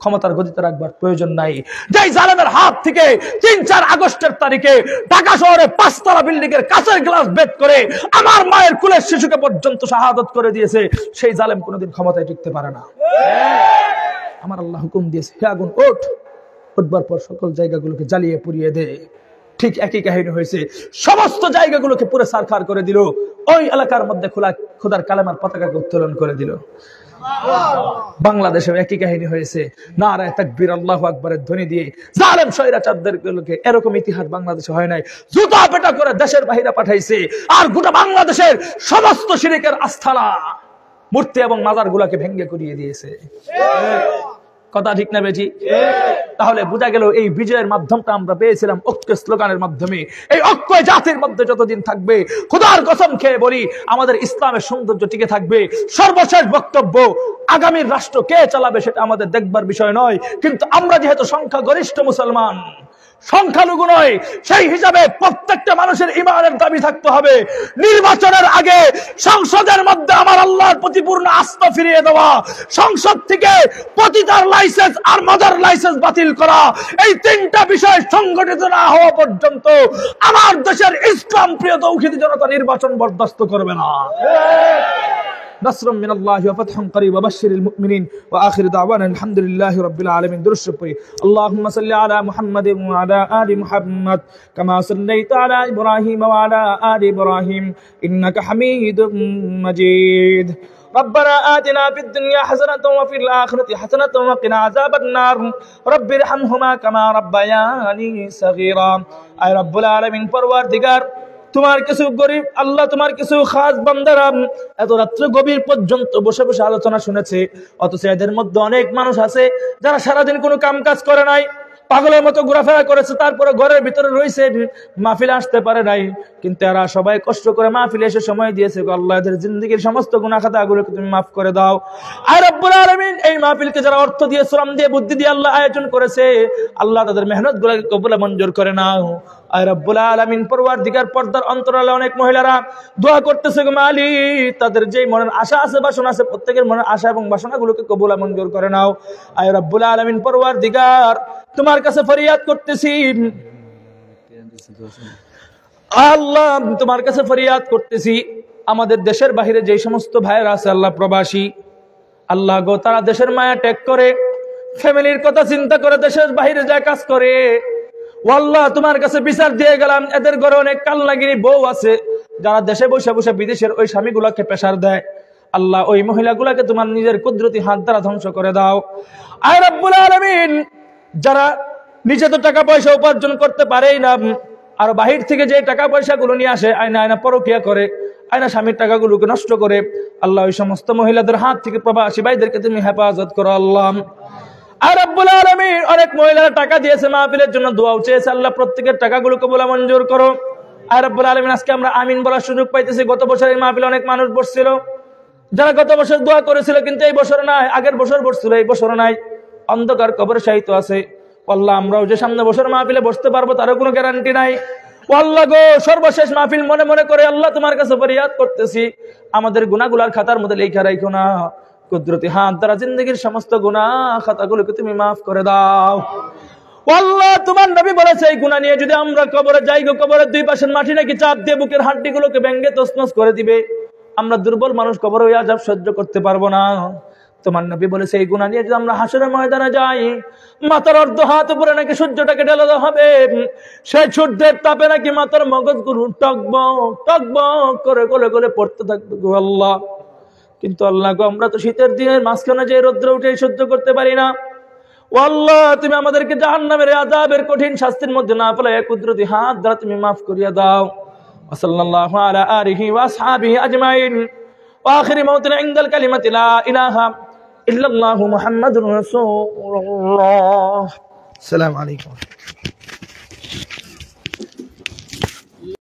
ক্ষমতার গতিতে রাখবার প্রয়োজন নাই। যেই জালেমের হাত থেকে 3-4 আগস্টের তারিখে ঢাকা শহরে 5 তলা বিল্ডিং এর কাঁচের গ্লাস ভেদ করে আমার মায়ের কুলের শিশুকে পর্যন্ত শাহাদত করে দিয়েছে, সেই জালেম কোনোদিন ক্ষমতায় টিকতে পারে না। আমার আল্লাহ হুকুম দিয়েছে, হে আগুন ওঠ। উঠবার পর সকল জায়গাগুলোকে জ্বালিয়ে পুড়িয়ে দে। ঠিক একই কাহিনী হয়েছে, সমস্ত জায়গাগুলোকে পুরো সারখার করে দিল। ওই এলাকার মধ্যে খোদার কালেমার পতাকাকে উত্তোলন করে দিল। বাংলাদেশে একই কাহিনী হয়েছে, নারায়ে তাকবীর আল্লাহু আকবারের ধ্বনি দিয়ে জালেম স্বৈরাচারদেরকে এরকম ইতিহাস বাংলাদেশে হয় নাই, জুতা পেটা করে দেশের বাইরে পাঠাইছে। আর গোটা বাংলাদেশের সমস্ত শিরকের আস্থানা, মূর্তি এবং মাজার গুলাকে ভেঙ্গে করিয়ে দিয়েছে। কথা ঠিক না বেজি? তাহলে বোঝা গেল এই বিজয়ের মাধ্যমটা আমরা পেয়েছিলাম ঐক্য স্লোগানের মাধ্যমে। এই ঐক্য জাতির মধ্যে যতদিন থাকবে, খোদার কসম খেয়ে বলি, আমাদের ইসলামের সৌন্দর্য টিকে থাকবে। সর্বশেষ বক্তব্য, আগামীর রাষ্ট্র কে চালাবে সেটা আমাদের দেখবার বিষয় নয়, কিন্তু আমরা যেহেতু সংখ্যাগরিষ্ঠ মুসলমান, সংখ্যালঘু নয়, সেই হিসাবে প্রত্যেকটা মানুষের ঈমানের দাবি থাকতে হবে। নির্বাচনের আগে সংসদের মধ্যে আমার আল্লাহর প্রতি পূর্ণ আস্থা ফিরিয়ে দেওয়া, সংসদ থেকে পতিতার লাইসেন্স আর মদের লাইসেন্স বাতিল করা, এই তিনটা বিষয় সংগঠিত না হওয়া পর্যন্ত আমার দেশের ইসলাম প্রিয় তৌহিদি জনতা নির্বাচন বরদাস্ত করবে না। نصر من الله وفتح قريب وبشر المؤمنين وآخر دعوانا الحمد لله رب العالمين. درشقي اللهم صل على محمد وعلى آل محمد كما صليت على إبراهيم وعلى آل إبراهيم إنك حميد مجيد. ربنا آتنا في الدنيا حسنة وفي الآخرة حسنة وقنا عذاب النار. رب ارحمهما كما ربياني صغيرا. أي رب العالمين পরওয়ারদিগার, তোমার কিছু গরিব আল্লাহ, তোমার কিছু খাস বান্দারা এত রাত্র গভীর পর্যন্ত বসে বসে আলোচনা শুনেছে, অথচ এদের মধ্যে অনেক মানুষ আছে যারা সারাদিন কোনো কাম কাজ করে নাই, পাগলের মতো ঘোরাফেরা করেছে, তারপরে ঘরের ভিতরে রয়েছে, মাহফিলে আসতে পারে নাই, কিন্তু এরা সবাই কষ্ট করে মাহফিলে এসে সময় দিয়েছে। আল্লাহ এদের জিন্দেগির সমস্ত গুনাহ খাতাগুলোকে তুমি মাফ করে দাও। আর রব্বুল আলামিন এই মাহফিলকে যারা অর্থ দিয়ে, শ্রম দিয়ে, বুদ্ধি দিয়ে আল্লাহ আয়োজন করেছে, আল্লাহ তাদের মেহনত গুলোকে কবুল মঞ্জুর করে নাও। আর রব্বুল আলামিন পরওয়ারদিগার, পর্দার অন্তরালে অনেক মহিলারা দোয়া করতেছে, গো মালিক, তাদের যেই মনের আশা আছে, বাসনা আছে, প্রত্যেকের মনের আশা এবং বাসনাগুলোকে কবুল মঞ্জুর করে নাও। আর রব্বুল আলামিন পরওয়ারদিগার, তোমার কাছে ফরিয়াদ করতেছি আল্লাহ, তোমার কাছে ফরিয়াদ করতেছি, আমাদের দেশের বাহিরে যে সমস্ত ভাইয়েরা আছে আল্লাহ, প্রবাসী আল্লাহ গো, তারা দেশের মায়া ত্যাগ করে, ফ্যামিলির কথা চিন্তা করে দেশের বাহিরে যায় কাজ করে, আল্লাহ তোমার কাছে বিচার দিয়ে গেলাম, এদের ঘরে অনেক কালনাগিনী বউ আছে যারা দেশে বসে বসে বিদেশের ওই স্বামীগুলাকে প্রেসার দেয়। আল্লাহ ওই মহিলাগুলাকে তোমার নিজের কুদরতি হাত দ্বারা ধ্বংস করে দাও। আর রব্বুল আলামিন, যারা নিজে তো টাকা পয়সা উপার্জন করতে পারেই না, আর বাহির থেকে যে টাকা পয়সা গুলো নিয়ে আসে, আয়না আয়না পরকিয়া করে, আয়না স্বামীর টাকাগুলোকে নষ্ট করে, আল্লাহ ওই সমস্ত মহিলাদের হাত থেকে প্রবাসী ভাইদেরকে তুমি হেফাজত করো আল্লাহ। আর রব্বুল আলামিন, অনেক মহিলারা টাকা দিয়েছে মাহফিলের জন্য, দোয়াও চেয়েছে, আল্লাহ প্রত্যেকের টাকাগুলো কবুল মঞ্জুর করো। আর রব্বুল আলামিন, আজকে আমরা আমিন বলার সুযোগ পাইতেছি। গত বছর এই মাহফিলে অনেক মানুষ বসছিল, যারা গত বছর দোয়া করেছিল কিন্তু এই বছর নাই, আগের বছর বসছিল, এই বছর নাই, অন্ধকার কবরে শায়িত আছে। আল্লাহ আমরাও যে সামনে বছর মাহফিলে বসতে পারবো তারও কোনো গ্যারান্টি নাই। আল্লাহ গো, সর্বশেষ মাহফিল মনে মনে করে আল্লাহ তোমার কাছে ফরিয়াদ করতেছি, আমাদের গুনাহগুলার খাতার মধ্যে লেখা রাখো না, কুদরতি হাত দ্বারা জিন্দেগির সমস্ত গুনাহ খাতাগুলোকে তুমি মাফ করে দাও। আল্লাহ তোমার নবী বলেছে, এই গুনাহ নিয়ে যদি আমরা কবরে যাই, গো কবরের দুই পাশের মাটি নাকি চাপ দিয়ে বুকের হাড্ডিগুলোকে ভেঙে তছনছ করে দিবে, আমরা দুর্বল মানুষ কবরে ওই আযাব সহ্য করতে পারবো না। তোমার নবী বলেছে, এই গুনাহ নিয়ে যদি আমরা হাসরের ময়দানে যাই, মাথার অর্ধ হাত উপরে নাকি সূর্যটাকে ঢেলে দেওয়া হবে, সেই সূর্যের তাপে নাকি মাথার মগজগুলো টকবক টকবক করে গলে গলে পড়তে থাকবে গো আল্লাহ। কিন্তু আল্লাহ গো, আমরা তো শীতের দিনের মাঝখানে যে রৌদ্র উঠে সহ্য করতে পারি না। ও আল্লাহ, তুমি আমাদেরকে জাহান্নামের আযাবের কঠিন শাস্তির মধ্যে না ফেলে কুদরতি হাত দ্বারা তুমি মাফ করিয়া দাও। সাল্লাল্লাহু আলা আলিহি ওয়া আসহাবিহি আজমাইন। ওয়া আখিরি মাউতিনা ইনদাল কালিমাতি লা ইলাহা ইল্লাল্লাহু মুহাম্মাদুর রাসূলুল্লাহ। আসসালামু আলাইকুম।